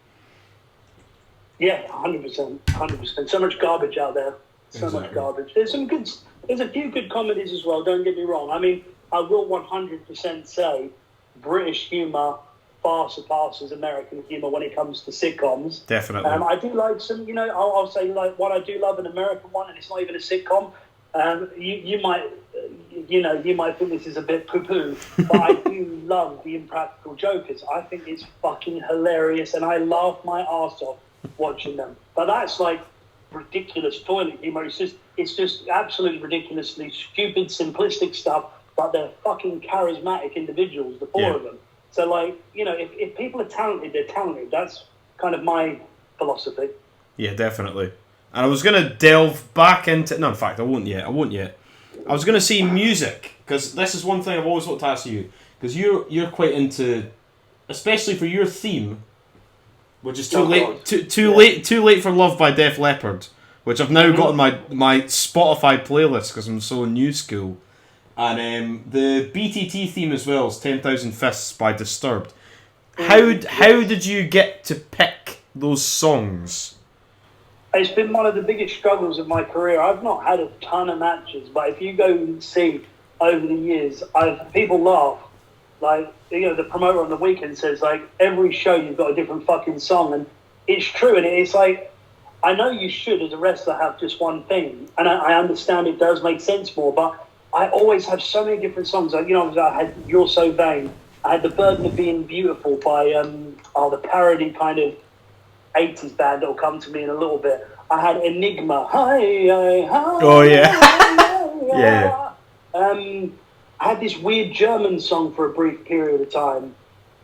Yeah, 100%. So much garbage out there. Much garbage. There's a few good comedies as well, don't get me wrong. I mean, I will 100% say British humour far surpasses American humour when it comes to sitcoms. Definitely. I do like some, I'll say like one I do love, an American one, and it's not even a sitcom, You might, you might think this is a bit poo-poo, but I do love the Impractical Jokers. I think it's fucking hilarious, and I laugh my arse off watching them. But that's like ridiculous toilet humor. It's just absolutely ridiculously stupid, simplistic stuff. But they're fucking charismatic individuals, the four of them. So, like, if people are talented, they're talented. That's kind of my philosophy. Yeah, definitely. And I was going to delve back into... No, in fact, I won't yet. I was going to say music, because this is one thing I've always wanted to ask you. Because you're quite into... Especially for your theme, which is Too Late for Love by Def Leppard, which I've now got on my Spotify playlist because I'm so new school. And the BTT theme as well is 10,000 Fists by Disturbed. How did you get to pick those songs? It's been one of the biggest struggles of my career. I've not had a ton of matches, but if you go and see over the years, people laugh. Like, the promoter on the weekend says, like, every show you've got a different fucking song. And it's true. And it's like, I know you should, as a wrestler, have just one thing. And I understand it does make sense more, but I always have so many different songs. Like, I had You're So Vain. I had The Burden of Being Beautiful by the parody kind of 80s band that'll come to me in a little bit. I had Enigma. Hi, hi, hi. Oh, yeah. Yeah. I had this weird German song for a brief period of time.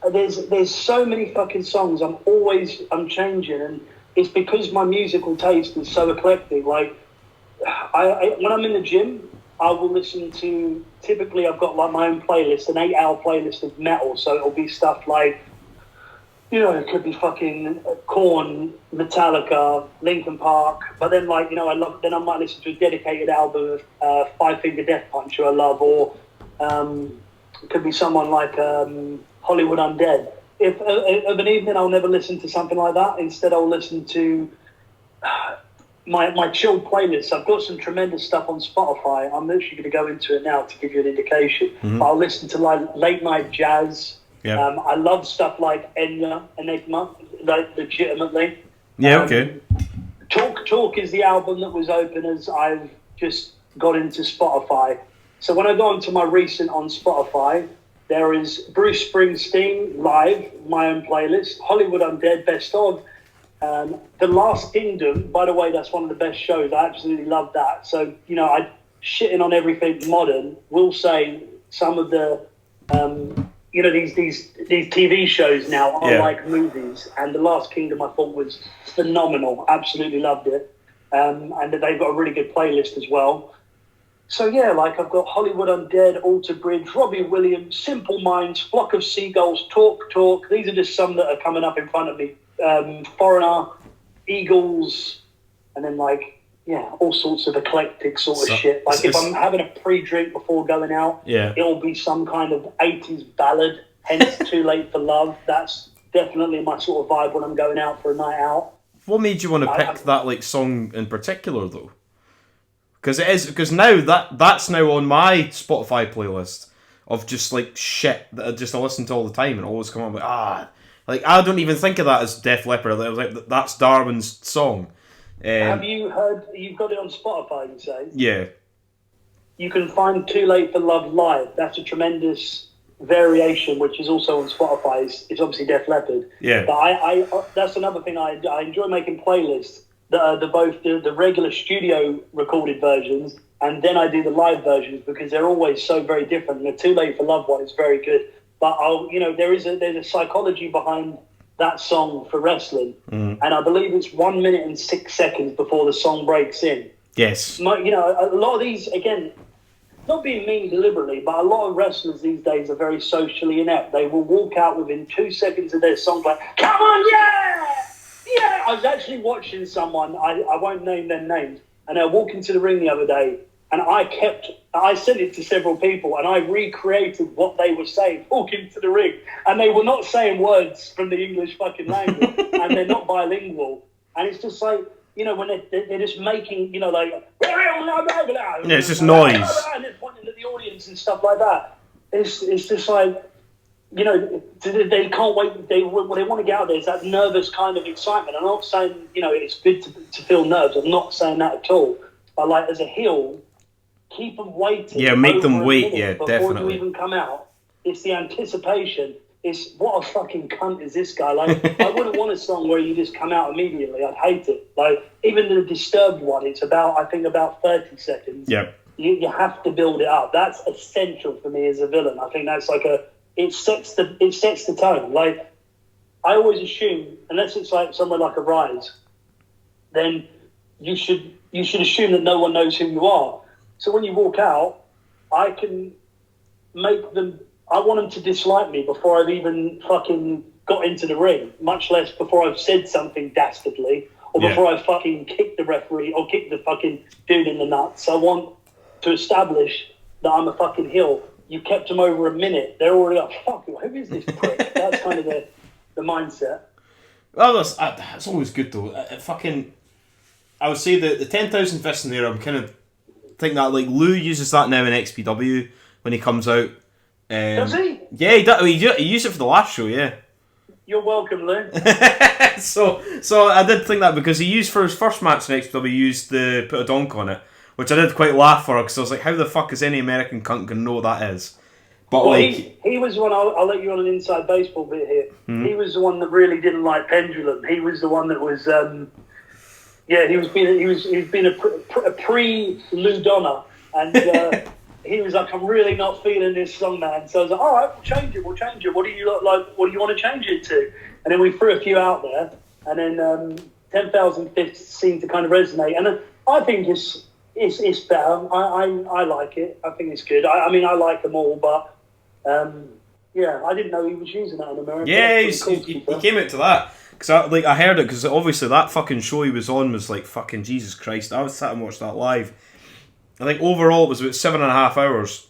There's so many fucking songs. I'm changing, and it's because my musical taste is so eclectic. Like, when I'm in the gym, I will listen to, typically I've got like my own playlist, an 8-hour playlist of metal. So it'll be stuff like, it could be fucking Korn, Metallica, Linkin Park. But then like, then I might listen to a dedicated album of Five Finger Death Punch, who I love, or it could be someone like Hollywood Undead. If of an evening I'll never listen to something like that. Instead I'll listen to my chilled playlist. I've got some tremendous stuff on Spotify. I'm literally going to go into it now to give you an indication. Mm-hmm. I'll listen to like late night jazz. Yeah. I love stuff like Enigma, like legitimately. Yeah, okay. Talk is the album that was open as I've just got into Spotify. So when I go into my recent on Spotify, there is Bruce Springsteen live, my own playlist, Hollywood Undead, best of. The Last Kingdom, by the way, that's one of the best shows. I absolutely love that. So, I shitting on everything modern. Will say some of the, these TV shows now are like movies. And The Last Kingdom I thought was phenomenal. Absolutely loved it. And they've got a really good playlist as well. So, like I've got Hollywood Undead, Alter Bridge, Robbie Williams, Simple Minds, Flock of Seagulls, Talk. These are just some that are coming up in front of me. Foreigner, Eagles, and then all sorts of eclectic sort of shit. Like if I'm having a pre-drink before going out, it'll be some kind of 80s ballad, hence Too Late for Love. That's definitely my sort of vibe when I'm going out for a night out. What made you want to pick that song in particular though? Because now that's now on my Spotify playlist of just shit that I listen to all the time and always come on I don't even think of that as Def Leppard. I was like, that's Darwin's song. Have you heard? You've got it on Spotify, you say? Yeah. You can find Too Late for Love live. That's a tremendous variation, which is also on Spotify. It's obviously Def Leppard. Yeah. But I that's another thing. I enjoy making playlists that are both the regular studio recorded versions, and then I do the live versions because they're always so very different. And the Too Late for Love one is very good. But there's a psychology behind that song for wrestling, and I believe it's 1 minute and 6 seconds before the song breaks in. Yes. A lot of these, again, not being mean deliberately, but a lot of wrestlers these days are very socially inept. They will walk out within 2 seconds of their song like, "Come on, yeah!" I was actually watching someone. I won't name their names, and they were walking to the ring the other day. And I sent it to several people, and I recreated what they were saying, walking to the ring. And they were not saying words from the English fucking language, and they're not bilingual. And it's just when they're just making, it's just noise. And they're pointing at the audience and stuff like that. It's just they can't wait. They want to get out there. It's that nervous kind of excitement. I'm not saying, it's good to feel nerves. I'm not saying that at all. But as a heel, keep them waiting. Yeah, make over them a wait. minute Yeah, before definitely. you even come out. It's the anticipation. It's what a fucking cunt is this guy? Like, I wouldn't want a song where you just come out immediately. I'd hate it. Like, even the Disturbed one, it's about 30 seconds. Yeah. You have to build it up. That's essential for me as a villain. I think that's like it sets the tone. Like, I always assume, unless it's like somewhere like a Rise, then you should assume that no one knows who you are. So when you walk out, I can make them. I want them to dislike me before I've even fucking got into the ring, much less before I've said something dastardly or before I've fucking kicked the referee or kicked the fucking dude in the nuts. I want to establish that I'm a fucking heel. You kept them over a minute. They're already like, fuck, who is this prick? That's kind of the mindset. Well, that's always good though. I would say that the 10,000 fists in there, I'm kind of think that like Lou uses that now in XPW when he comes out. Does he? Yeah, he used it for the last show, yeah. You're welcome, Lou. so I did think that because he used for his first match in XPW, he used the put a donk on it, which I did quite laugh for because I was like, how the fuck is any American cunt gonna know what that is? But well, like he was one. I'll let you on an inside baseball bit here. Hmm. He was the one that really didn't like Pendulum. He was the one that was. He's been a pre-Lou Donna, and he was like, I'm really not feeling this song, man. So I was like, all right, we'll change it. What do you look like? What do you want to change it to? And then we threw a few out there, and then 10,000 Fists seemed to kind of resonate. And I think it's better. I like it. I think it's good. I mean, I like them all, but I didn't know he was using that in America. yeah, he came out to that. Because I heard it, because obviously that fucking show he was on was like fucking Jesus Christ. I was sat and watched that live. I think overall it was about 7.5 hours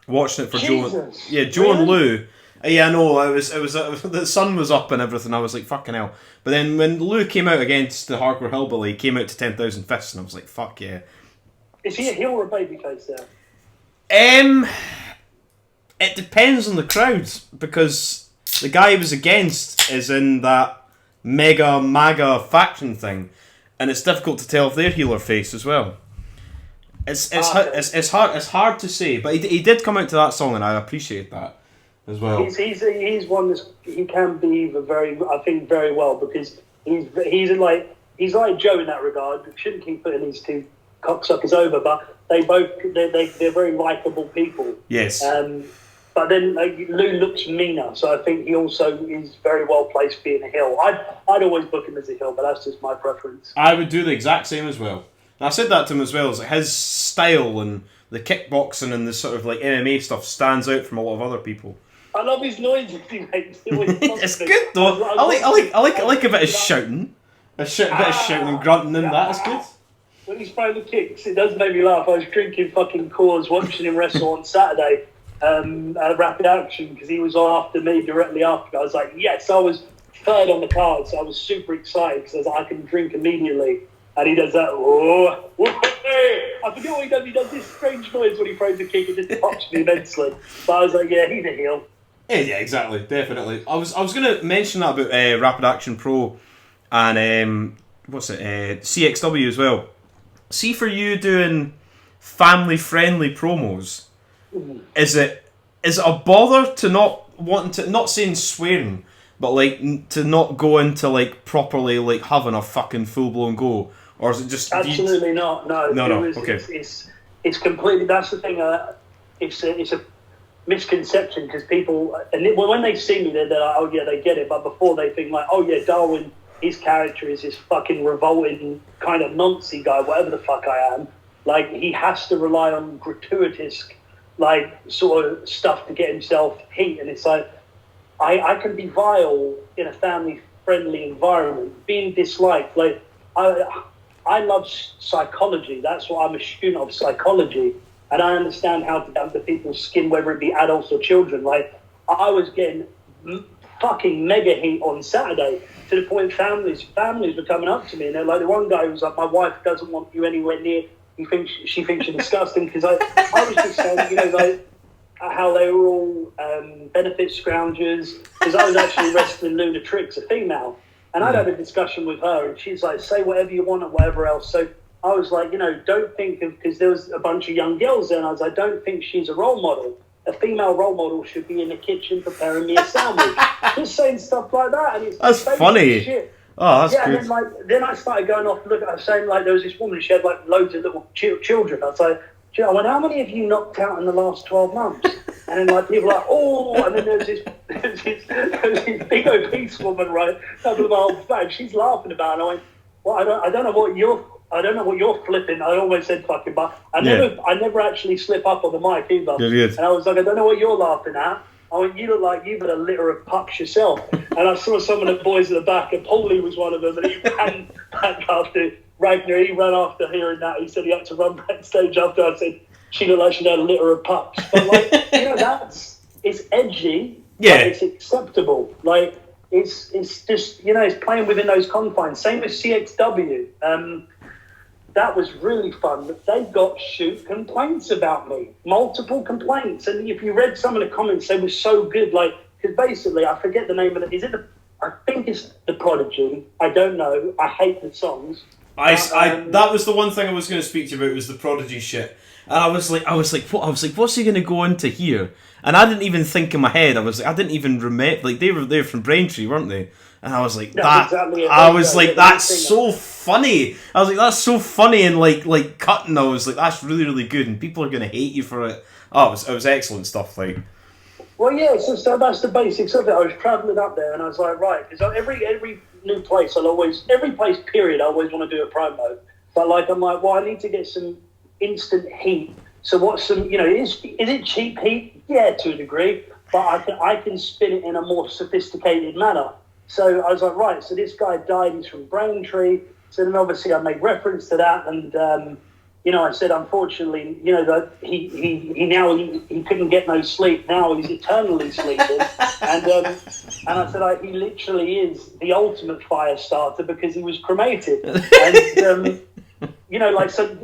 watching it for Jesus, Joe. Yeah, Joe and Lou. Yeah, I know. It was the sun was up and everything. I was like fucking hell. But then when Lou came out against the Hardcore Hillbilly, he came out to 10,000 Fists, and I was like, fuck yeah. Is he a heel or a babyface there? It depends on the crowds, because the guy he was against is in that mega MAGA faction thing, and it's difficult to tell if they're heel or face as well. It's hard to say, but he did come out to that song, and I appreciate that as well. He's one that he can be either very well, because he's like Joe in that regard. Shouldn't keep putting these two cocksuckers over, but they're very likable people. Yes. But then Lou looks meaner, so I think he also is very well placed being a heel. I'd always book him as a heel, but that's just my preference. I would do the exact same as well. And I said that to him as well. It's like his style and the kickboxing and the sort of like MMA stuff stands out from a lot of other people. I love his noises he makes. It's good though. I like a bit of shouting, bit of shouting and grunting in that. It's good. When he's throwing the kicks, it does make me laugh. I was drinking fucking Coors, watching him wrestle on Saturday. At Rapid Action, because he was on after me directly after. I was like, yes, I was third on the card, so I was super excited because I was like, I can drink immediately. And he does that. I forget what he does. He does this strange noise when he throws a kick. It just pops me immensely. But I was like, yeah, he's a heel. Yeah, exactly, definitely. I was going to mention that about Rapid Action Pro and CXW as well. See, for you doing family-friendly promos, is it a bother to not wanting to, not saying swearing, but like to not go into like properly like having a fucking full blown go, or is it just absolutely not? No. Okay. It's completely. That's the thing. It's a misconception because people, and when they see me, they're like, oh yeah, they get it. But before they think like, oh yeah, Darwin, his character is this fucking revolting kind of noncy guy, whatever the fuck I am. Like he has to rely on gratuitous, like sort of stuff to get himself heat, and it's like I can be vile in a family-friendly environment, being disliked. Like I love psychology. That's what I'm a student of, psychology, and I understand how to get under people's skin, whether it be adults or children. Like I was getting fucking mega heat on Saturday to the point families were coming up to me, and they're like, the one guy was like, my wife doesn't want you anywhere near. She thinks you're disgusting, because I was just saying, like how they were all benefit scroungers, because I was actually wrestling Lunatrix, a female, and I'd had a discussion with her, and she's like, say whatever you want and whatever else. So I was like, don't think of, because there was a bunch of young girls there, and I was like, don't think she's a role model. A female role model should be in the kitchen preparing me a sandwich. Just saying stuff like that, and it's That's funny. shit. Oh, that's yeah, good. And then I started going off. Look, I was saying like there was this woman. She had like loads of little children. I was like, I went, how many have you knocked out in the last 12 months? And then like people were like, oh, and then there's this big obese woman, right? Talking about old fat. She's laughing about it. And I went, well, I don't know what you're flipping. I almost said fucking, but I never actually slip up on the mic either. Good. And I was like, I don't know what you're laughing at. I went, you look like you've got a litter of pups yourself. And I saw some of the boys at the back, and Paulie was one of them, and he ran back after Wagner. He ran after hearing that. He said he had to run backstage after I said she looked like she had a litter of pups. But like, it's edgy, but it's acceptable. Like, it's just, it's playing within those confines. Same with CXW. That was really fun. They got complaints about me. Multiple complaints. And if you read some of the comments, they were so good. Like, because basically, I forget the name of it. I think it's The Prodigy. I don't know. I hate the songs. That was the one thing I was going to speak to you about, was the Prodigy shit. And I was like, what's he going to go into here? And I didn't even think in my head. I didn't even remember. Like, they were from Braintree, weren't they? And I was like, that's so funny. I was like, that's so funny and like cutting. I was like, that's really, really good, and people are gonna hate you for it. Oh, it was excellent stuff. Like, well, yeah. So that's the basics of it. I was travelling up there, and I was like, right, because every new place, every place period, I always want to do a promo. But like, I'm like, well, I need to get some instant heat. So what's some, is it cheap heat? Yeah, to a degree, but I can spin it in a more sophisticated manner. So I was like, right, so this guy died, he's from Braintree. So then obviously I made reference to that, and, I said, unfortunately, that he couldn't get no sleep. Now he's eternally sleeping. And I said, he literally is the ultimate fire starter because he was cremated. And,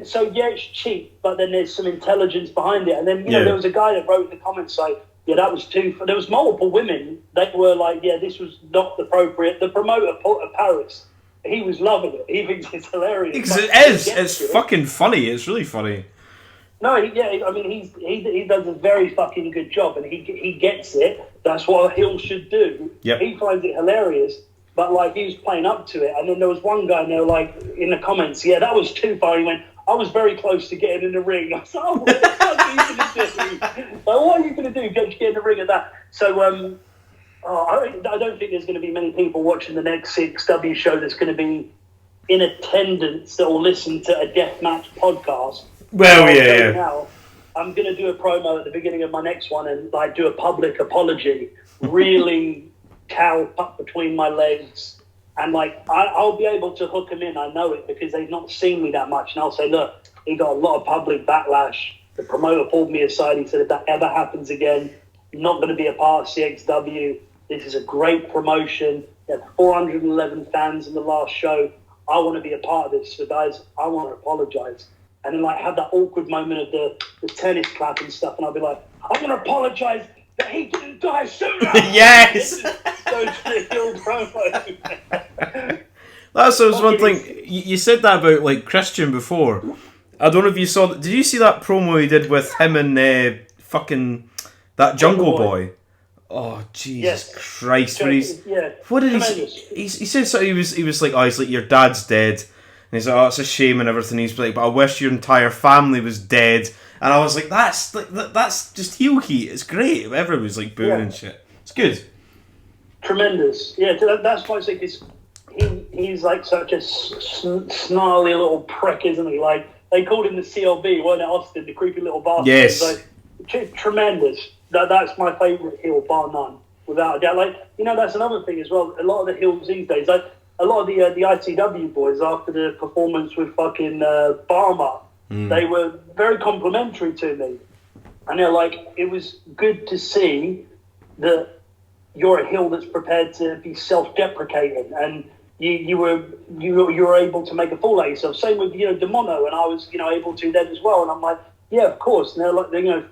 so yeah, it's cheap, but then there's some intelligence behind it. And then, there was a guy that wrote in the comments, like, yeah, that was too... There was multiple women that were like, yeah, this was not appropriate. The promoter, Paris, he was loving it. He thinks it's hilarious. Because it is. It's fucking funny. It's really funny. No, he does a very fucking good job, and he gets it. That's what a heel should do. Yep. He finds it hilarious, but like he was playing up to it. And then there was one guy there, like in the comments, yeah, that was too far. He went, I was very close to getting in the ring. I was like, oh, what the fuck are you going to do? Like, what are you going to do? Get in the ring at that? So, I don't think there's going to be many people watching the next CXW show that's going to be in attendance that will listen to a Deathmatch podcast. Well, yeah. Now, I'm going to do a promo at the beginning of my next one and like do a public apology, really cow up between my legs. And like, I'll be able to hook them in. I know it because they've not seen me that much. And I'll say, look, he got a lot of public backlash. The promoter pulled me aside. He said, if that ever happens again, you're not going to be a part of CXW. This is a great promotion. You had 411 fans in the last show. I want to be a part of this. So guys, I want to apologize. And then like have that awkward moment of the tennis clap and stuff. And I'll be like, I want to apologize that he didn't die sooner. Yes. That's one thing. You said that about like Christian before. I don't know if you saw. Did you see that promo he did with him and fucking that Jungle Boy? Oh Jesus Christ! What did he say? He said so. He was like, oh, he's like, your dad's dead. And he's like, oh, it's a shame and everything. He's like, but I wish your entire family was dead. And I was like, that's just heel heat. It's great. Everyone was like booing and shit. It's good. Tremendous. Yeah, that's why I think he's like such a snarly little prick, isn't he? Like, they called him the CLB, weren't it, Austin? The creepy little bastard. Yes. Like, tremendous. That's my favourite heel, bar none, without a doubt. Like, that's another thing as well. A lot of the heels these days, like, a lot of the ITW boys, after the performance with fucking Barmer, they were very complimentary to me. And they're like, it was good to see that you're a heel that's prepared to be self-deprecating, and you were able to make a fool out of yourself. Same with Demono, and I was able to then as well. And I'm like, yeah, of course. And they're like,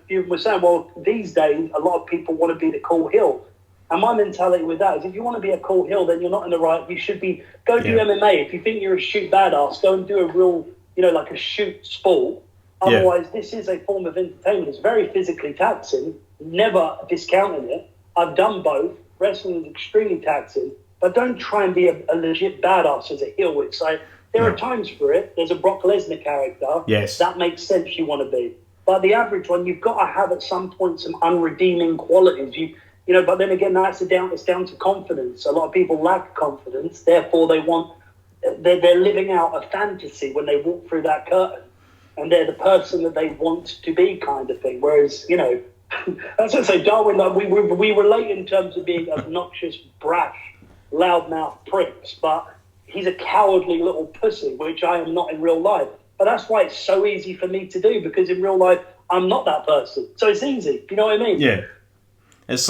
you were saying, well, these days a lot of people want to be the cool heel. And my mentality with that is, if you want to be a cool heel, then you're not in the right. You should be go do MMA. If you think you're a shoot badass, go and do a real like a shoot sport. Otherwise, this is a form of entertainment. It's very physically taxing, never discounting it. I've done both. Wrestling is extremely taxing, but don't try and be a legit badass as a heel. It's like, there are times for it. There's a Brock Lesnar character. Yes. That makes sense, you want to be. But the average one, you've got to have at some point some unredeeming qualities. But then again, it's down to confidence. A lot of people lack confidence. Therefore, they're living out a fantasy when they walk through that curtain. And they're the person that they want to be, kind of thing. Whereas, as I say, Darwin, we relate in terms of being obnoxious, brash, loudmouth pricks, but he's a cowardly little pussy, which I am not in real life. But that's why it's so easy for me to do, because in real life, I'm not that person. So it's easy. You know what I mean? Yeah. It's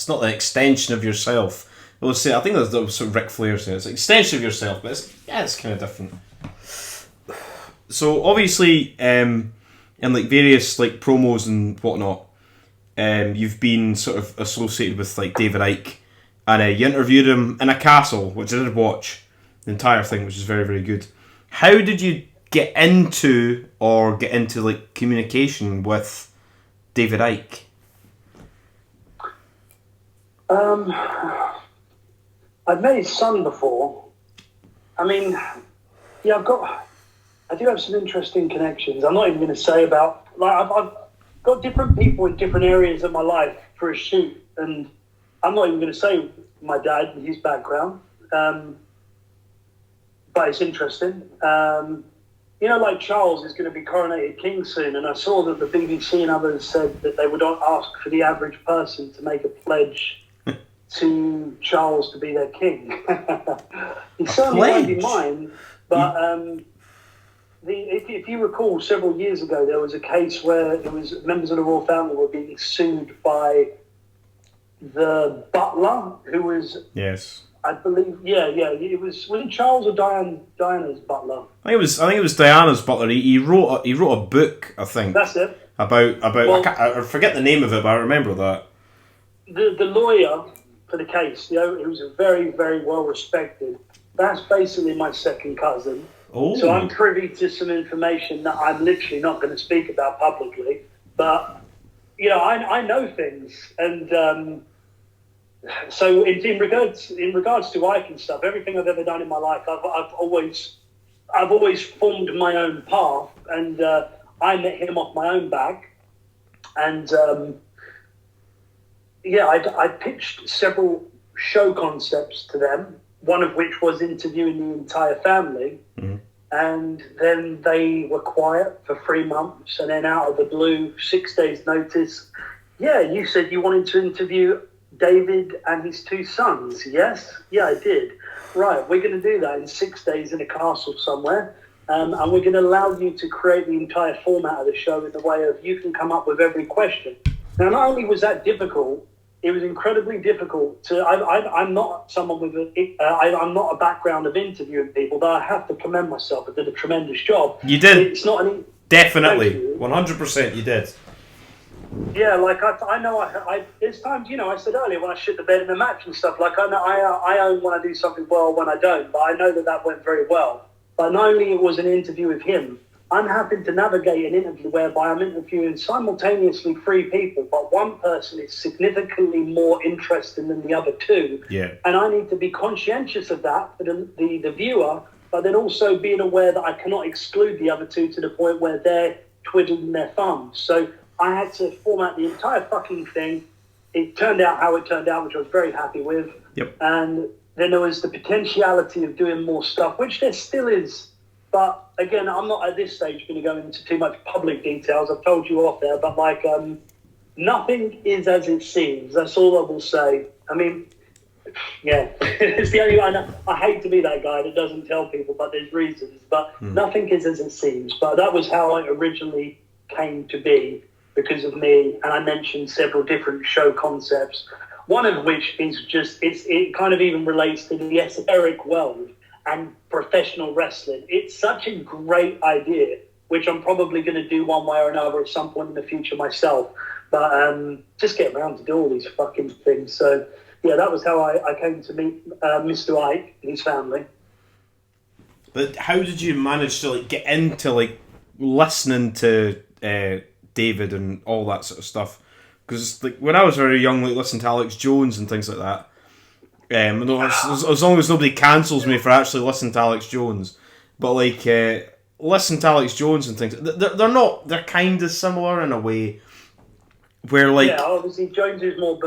not an extension of yourself. Well, say, I think that's what Ric Flair says. It's an extension of yourself, but it's kind of different. So obviously, in like various like promos and whatnot, you've been sort of associated with like David Icke, and you interviewed him in a castle, which I did watch the entire thing, which is very, very good. How did you get into like communication with David Icke? I've met his son before. I mean, yeah, I do have some interesting connections. I'm not even going to say about, like, I've got different people in different areas of my life for a shoot, and I'm not even going to say my dad and his background, but it's interesting. Like Charles is going to be coronated king soon, and I saw that the BBC and others said that they would not ask for the average person to make a pledge to Charles to be their king. He certainly won't be mine, but if you recall, several years ago, there was a case where it was members of the royal family were being sued by the butler, who was... Yes. I believe, it was it Charles or Diana's butler? I think it was Diana's butler. He wrote a book, I think. That's it. About I forget the name of it, but I remember that. The lawyer for the case, he was very, very well respected. That's basically my second cousin. Oh. So I'm privy to some information that I'm literally not going to speak about publicly. But I know things, and so in regards to Ike and stuff, everything I've ever done in my life, I've always formed my own path, and I met him off my own back, and I pitched several show concepts to them, one of which was interviewing the entire family. Mm-hmm. And then they were quiet for 3 months, and then out of the blue, 6 days notice, you said you wanted to interview David and his 2 sons. Yes? Yeah, I did. Right, we're going to do that in 6 days in a castle somewhere, and we're going to allow you to create the entire format of the show in the way of you can come up with every question. Now, not only was that difficult, it was incredibly difficult to... I'm not someone with I'm not a background of interviewing people, though I have to commend myself. I did a tremendous job. You did. It's not any... Definitely. 100% you did. Yeah, like I know there's times, I said earlier when I shit the bed in a match and stuff, like I own when I do something well, when I don't, but I know that went very well. But not only it was an interview with him, I'm having to navigate an interview whereby I'm interviewing simultaneously 3 people, but one person is significantly more interesting than the other 2. Yeah. And I need to be conscientious of that for the viewer, but then also being aware that I cannot exclude the other 2 to the point where they're twiddling their thumbs. So I had to format the entire fucking thing. It turned out how it turned out, which I was very happy with. Yep. And then there was the potentiality of doing more stuff, which there still is. But again, I'm not at this stage going to go into too much public details. I've told you off there, but nothing is as it seems. That's all I will say. I mean, yeah, it's the only one. I hate to be that guy that doesn't tell people, but there's reasons. But nothing is as it seems. But that was how I originally came to be, because of me. And I mentioned several different show concepts, one of which is just, it kind of even relates to the esoteric world and professional wrestling. It's such a great idea, which I'm probably going to do one way or another at some point in the future myself. But just get around to do all these fucking things. So, yeah, that was how I came to meet Mr. Ike and his family. But how did you manage to like get into like listening to David and all that sort of stuff? Because like when I was very young, like listening to Alex Jones and things like that. As long as nobody cancels me for actually listening to Alex Jones, but like listen to Alex Jones and things. They're kind of similar in a way, where like obviously Jones is more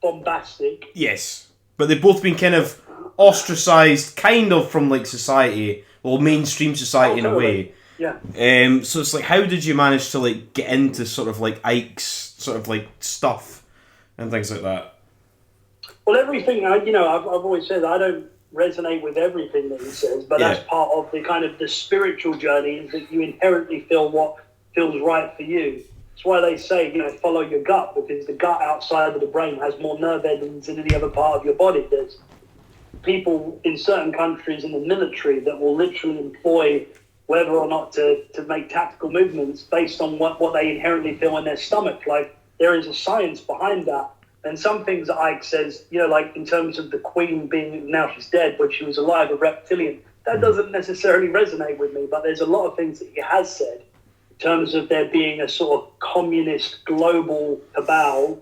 bombastic. Yes, but they've both been kind of ostracised, kind of from like society, well, mainstream society in a way. Yeah. So it's like, how did you manage to like get into sort of like Ike's sort of like stuff and things like that? Well, everything, I've always said I don't resonate with everything that he says, but that's part of the kind of the spiritual journey, is that you inherently feel what feels right for you. That's why they say, follow your gut, because the gut outside of the brain has more nerve endings than any other part of your body. There's people in certain countries in the military that will literally employ whether or not to make tactical movements based on what they inherently feel in their stomach. Like, there is a science behind that. And some things that Ike says, like in terms of the Queen being, now she's dead, but she was alive, a reptilian, that doesn't necessarily resonate with me. But there's a lot of things that he has said in terms of there being a sort of communist global cabal.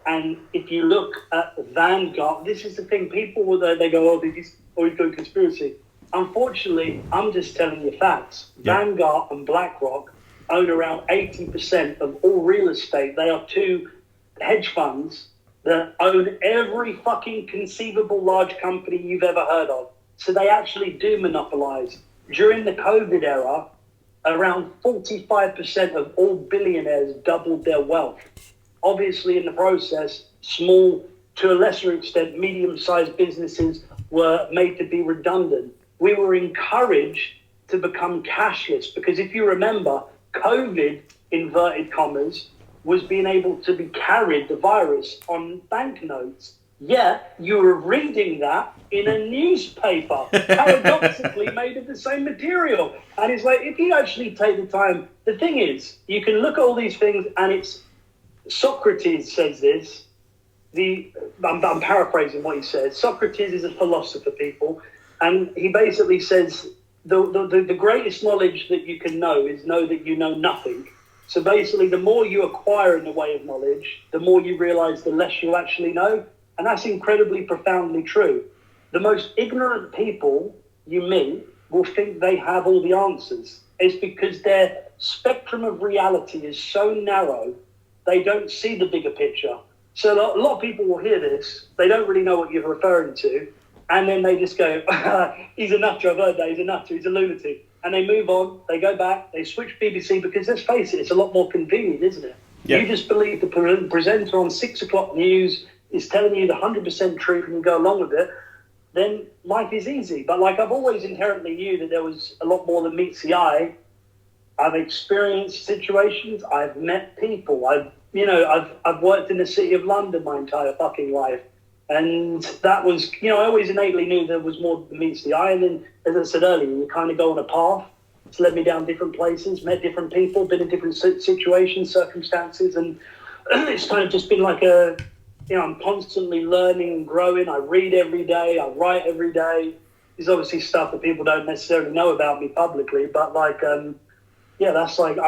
And if you look at Vanguard, this is the thing, people, they go, he's always going conspiracy. Unfortunately, I'm just telling you facts. Yeah. Vanguard and BlackRock own around 80% of all real estate. They are two hedge funds that own every fucking conceivable large company you've ever heard of. So they actually do monopolize. During the COVID era, around 45% of all billionaires doubled their wealth. Obviously, in the process, small, to a lesser extent, medium-sized businesses were made to be redundant. We were encouraged to become cashless, because if you remember, COVID, inverted commas, was being able to be carried, the virus, on banknotes. Yet, you were reading that in a newspaper, paradoxically made of the same material. And it's like, if you actually take the time, the thing is, you can look at all these things, and it's, Socrates says this, I'm paraphrasing what he says. Socrates is a philosopher, people, and he basically says, the greatest knowledge that you can know is know that you know nothing. So basically, the more you acquire in the way of knowledge, the more you realise the less you actually know. And that's incredibly profoundly true. The most ignorant people you meet will think they have all the answers. It's because their spectrum of reality is so narrow, they don't see the bigger picture. So a lot of people will hear this, they don't really know what you're referring to, and then they just go, he's a nutter, I've heard that, he's a nutter, he's a lunatic. And they move on, they go back, they switch BBC, because let's face it, it's a lot more convenient, isn't it? Yeah. You just believe the presenter on 6 o'clock news is telling you the 100% truth and you go along with it, then life is easy. But like, I've always inherently knew that there was a lot more than meets the eye. I've experienced situations, I've met people, I've worked in the city of London my entire fucking life. And that was, I always innately knew there was more than meets the eye. And then, as I said earlier, you kind of go on a path. It's led me down different places, met different people, been in different situations, circumstances. And it's kind of just been like I'm constantly learning and growing. I read every day. I write every day. There's obviously stuff that people don't necessarily know about me publicly. But like, that's like,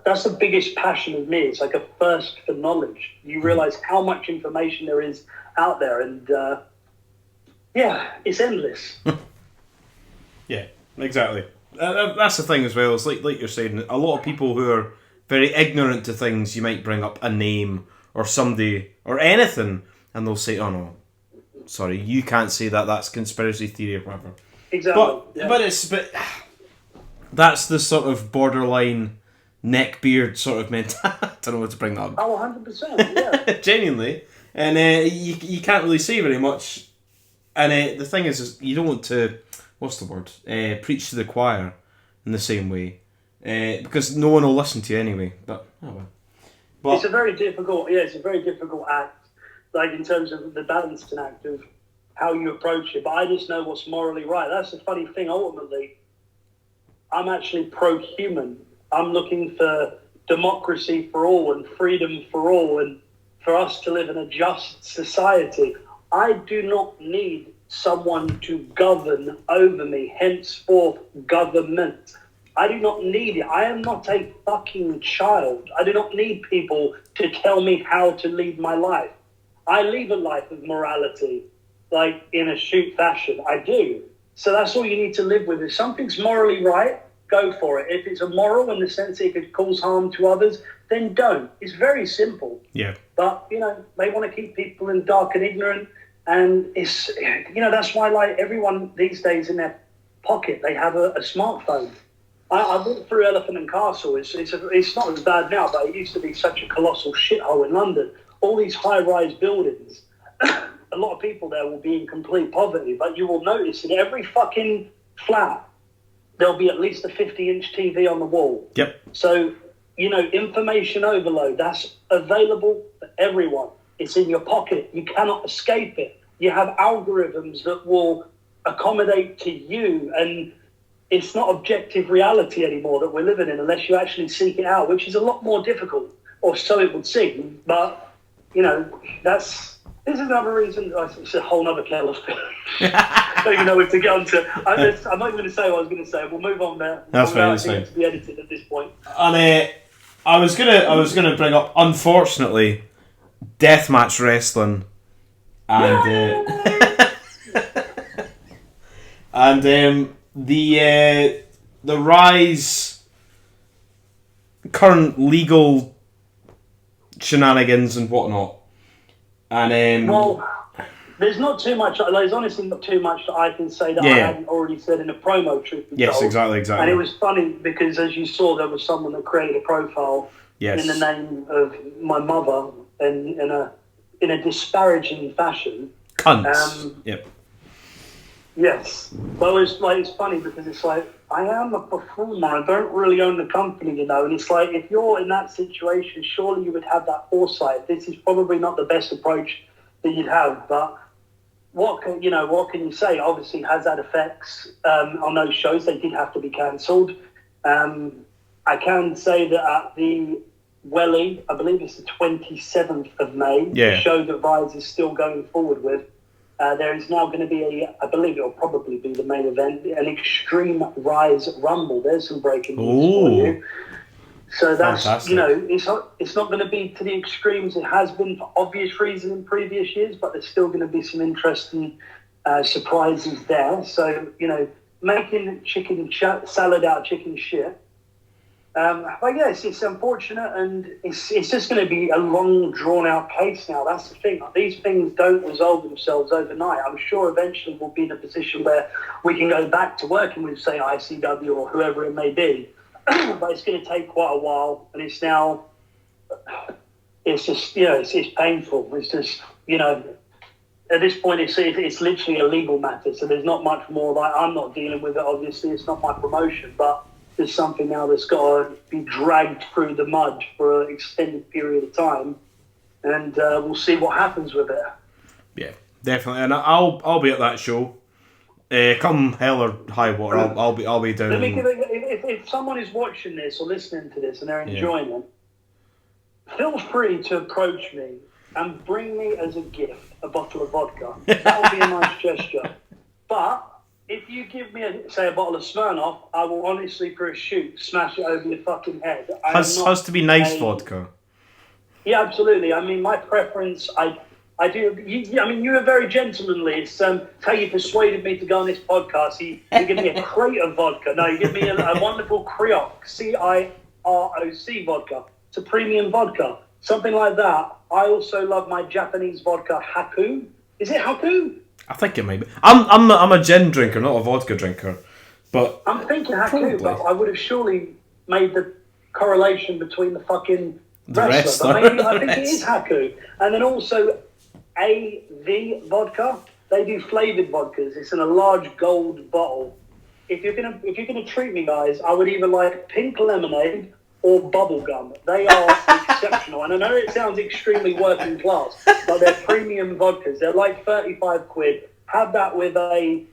that's the biggest passion of me. It's like a thirst for knowledge. You realise how much information there is out there, and it's endless. Yeah, exactly. That's the thing as well. It's like you're saying, a lot of people who are very ignorant to things, you might bring up a name or somebody or anything, and they'll say, "Oh no, sorry, you can't say that. That's conspiracy theory or whatever." Exactly. But that's the sort of borderline neckbeard sort of mentality. I don't know what to bring that up. Oh, 100%, yeah. Genuinely. And you can't really say very much. And the thing is you don't want to, what's the word? Preach to the choir in the same way. Because no one will listen to you anyway. But it's a very difficult act, like in terms of the balancing act of how you approach it. But I just know what's morally right. That's the funny thing, ultimately. I'm actually pro-human. I'm looking for democracy for all and freedom for all and for us to live in a just society. I do not need someone to govern over me, henceforth government. I do not need it. I am not a fucking child. I do not need people to tell me how to lead my life. I live a life of morality, like in a shoot fashion. I do. So that's all you need to live with. If something's morally right, go for it. If it's immoral in the sense that it could cause harm to others, then don't. It's very simple. Yeah. But, you know, they want to keep people in dark and ignorant. And it's, you know, that's why, like, everyone these days in their pocket, they have a smartphone. I walked through Elephant and Castle. It's not as bad now, but it used to be such a colossal shithole in London. All these high-rise buildings. A lot of people there will be in complete poverty, but you will notice in every fucking flat, there'll be at least a 50-inch TV on the wall. Yep. So, you know, information overload, that's available for everyone. It's in your pocket. You cannot escape it. You have algorithms that will accommodate to you, and it's not objective reality anymore that we're living in unless you actually seek it out, which is a lot more difficult, or so it would seem. But, you know, this is another reason. It's a whole other kettle of fish. I don't even know where to get onto. I'm not even going to say what I was going to say. We'll move on there. That's fine. That's fine. To be edited at this point. And I was gonna bring up, unfortunately, Deathmatch wrestling, and and the RISE current legal shenanigans and whatnot, and well, there's not too much. There's honestly not too much that I can say that I hadn't already said in a promo. Truth be yes, told. exactly. And it was funny because, as you saw, there was someone that created a profile in the name of my mother, and in a disparaging fashion. Cunts. Yep. Yes. Well, it's funny because it's like, I am a performer. I don't really own the company, you know. And it's like, if you're in that situation, surely you would have that foresight. This is probably not the best approach that you'd have, but what can you say? Obviously, has had effects on those shows. They did have to be cancelled. I can say that at the Welly, I believe it's the 27th of May, the show that RISE is still going forward with, there is now going to be I believe it will probably be the main event, an Extreme RISE Rumble. There's some breaking news for you. So that's, fantastic. You know, it's not going to be to the extremes it has been for obvious reason in previous years, but there's still going to be some interesting surprises there. So, you know, making chicken salad out of chicken shit. But yes, it's unfortunate, and it's just going to be a long, drawn-out case now. That's the thing. These things don't resolve themselves overnight. I'm sure eventually we'll be in a position where we can go back to working with, say, ICW or whoever it may be. But it's going to take quite a while, and it's just, you know, it's painful. It's just, you know, at this point, it's literally a legal matter, so there's not much more. Like, I'm not dealing with it, obviously. It's not my promotion, but there's something now that's got to be dragged through the mud for an extended period of time, and we'll see what happens with it. Yeah, definitely, and I'll be at that show. Come hell or high water, I'll be down. If someone is watching this or listening to this and they're enjoying it, feel free to approach me and bring me as a gift a bottle of vodka. That would be a nice gesture. But if you give me, a bottle of Smirnoff, I will honestly, for a shoot, smash it over your fucking head. Has to be nice vodka. Yeah, absolutely. I mean, my preference, I do. You were very gentlemanly. It's how you persuaded me to go on this podcast. You give me a crate of vodka. No, you give me a wonderful Ciroc, CIROC vodka. It's a premium vodka. Something like that. I also love my Japanese vodka, Haku. Is it Haku? I think it might be. I'm a gin drinker, not a vodka drinker. But I'm thinking Haku, but I would have surely made the correlation between the fucking wrestler. But maybe I think it is Haku. And then also AV vodka. They do flavoured vodkas. It's in a large gold bottle. If you're gonna treat me, guys, I would either like pink lemonade or bubblegum. They are exceptional. And I know it sounds extremely working class, but they're premium vodkas. They're like 35 quid. Have that with a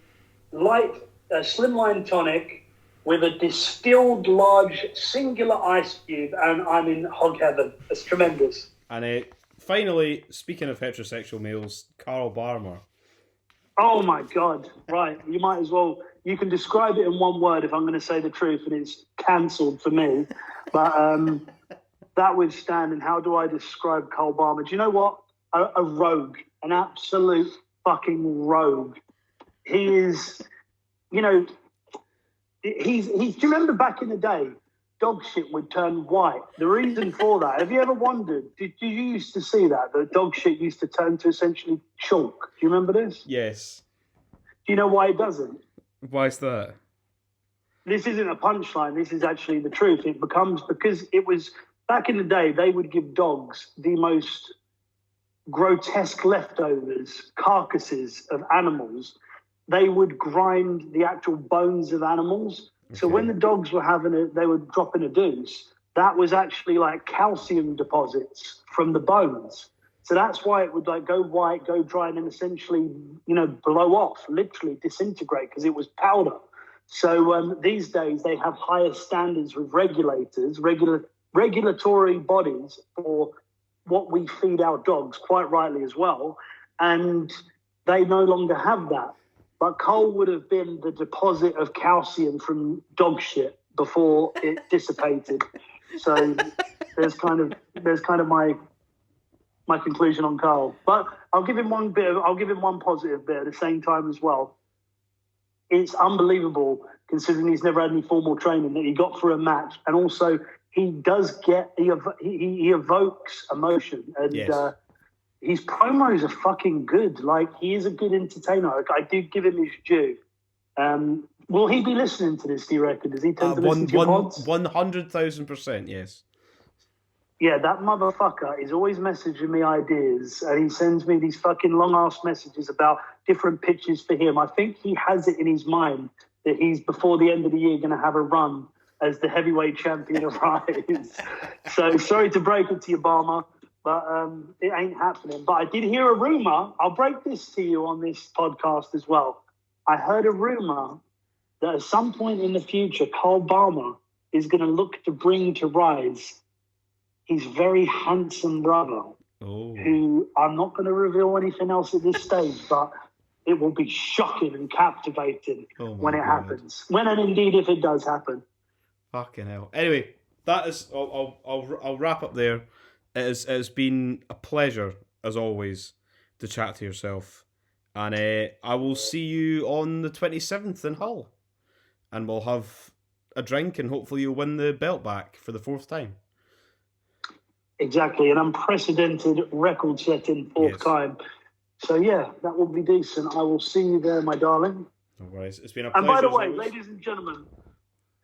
slimline tonic with a distilled large singular ice cube, and I'm in hog heaven. It's tremendous. And finally, speaking of heterosexual males, Carl Barmer Oh my God! Right, you might as well. You can describe it in one word if I'm going to say the truth, and it's cancelled for me. But that withstanding, how do I describe Cole Barber? Do you know what? A rogue, an absolute fucking rogue. He is. You know, he's. Do you remember back in the day? Dog shit would turn white. The reason for that, have you ever wondered? Did you used to see that? The dog shit used to turn to essentially chalk. Do you remember this? Yes. Do you know why it doesn't? Why is that? This isn't a punchline. This is actually the truth. It becomes because it was back in the day, they would give dogs the most grotesque leftovers, carcasses of animals. They would grind the actual bones of animals. So when the dogs were they were dropping a deuce, that was actually like calcium deposits from the bones. So that's why it would like go white, go dry, and then essentially, blow off, literally disintegrate because it was powder. So these days they have higher standards with regulatory bodies for what we feed our dogs, quite rightly as well. And they no longer have that. But Cole would have been the deposit of calcium from dog shit before it dissipated. So there's kind of my conclusion on Cole. But I'll give him one positive bit at the same time as well. It's unbelievable considering he's never had any formal training that he got for a match, and also he does he evokes emotion, and his promos are fucking good. Like, he is a good entertainer. I do give him his due. Will he be listening to this, do you reckon? Does he tend to listen to your pods? 100,000%, yes. Yeah, that motherfucker is always messaging me ideas, and he sends me these fucking long-ass messages about different pitches for him. I think he has it in his mind that he's, before the end of the year, going to have a run as the heavyweight champion of RISE. So, sorry to break it to you, Barmer, but it ain't happening. But I did hear a rumor. I'll break this to you on this podcast as well. I heard a rumor that at some point in the future, Cole Barmer is going to look to bring to RISE his very handsome brother, who I'm not going to reveal anything else at this stage, but it will be shocking and captivating when it happens. When and indeed if it does happen. Fucking hell. Anyway, that is. I'll wrap up there. It has been a pleasure, as always, to chat to yourself. And I will see you on the 27th in Hull. And we'll have a drink, and hopefully you'll win the belt back for the 4th time. Exactly, an unprecedented record-setting 4th time. So, yeah, that will be decent. I will see you there, my darling. No worries. It's been a pleasure. And by the way, ladies and gentlemen,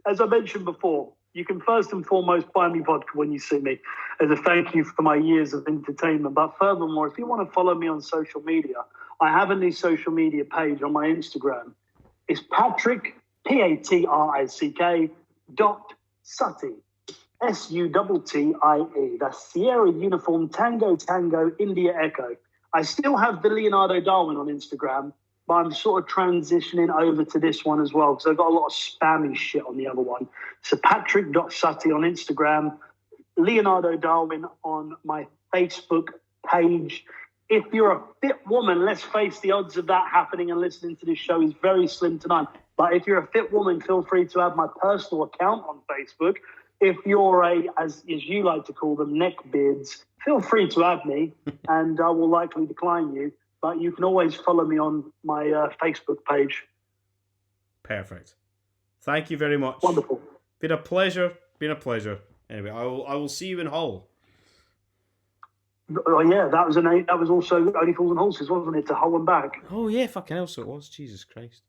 as I mentioned before, you can first and foremost buy me vodka when you see me as a thank you for my years of entertainment. But furthermore, if you want to follow me on social media, I have a new social media page on my Instagram. It's Patrick, Patrick, .Suttie. Suttie. That's Sierra Uniform Tango Tango India Echo. I still have the Leonardo Darwin on Instagram, but I'm sort of transitioning over to this one as well because I've got a lot of spammy shit on the other one. So Patrick.Suttie on Instagram, Leonardo Darwin on my Facebook page. If you're a fit woman, let's face the odds of that happening and listening to this show is very slim to none. But if you're a fit woman, feel free to have my personal account on Facebook. If you're as you like to call them, neckbeards, feel free to add me, and I will likely decline you. But you can always follow me on my Facebook page. Perfect. Thank you very much. Wonderful. Been a pleasure. Anyway, I will see you in Hull. Oh yeah, that was also Only Fools and Horses, wasn't it? To Hull and back. Oh yeah, fucking hell, so it was. Jesus Christ.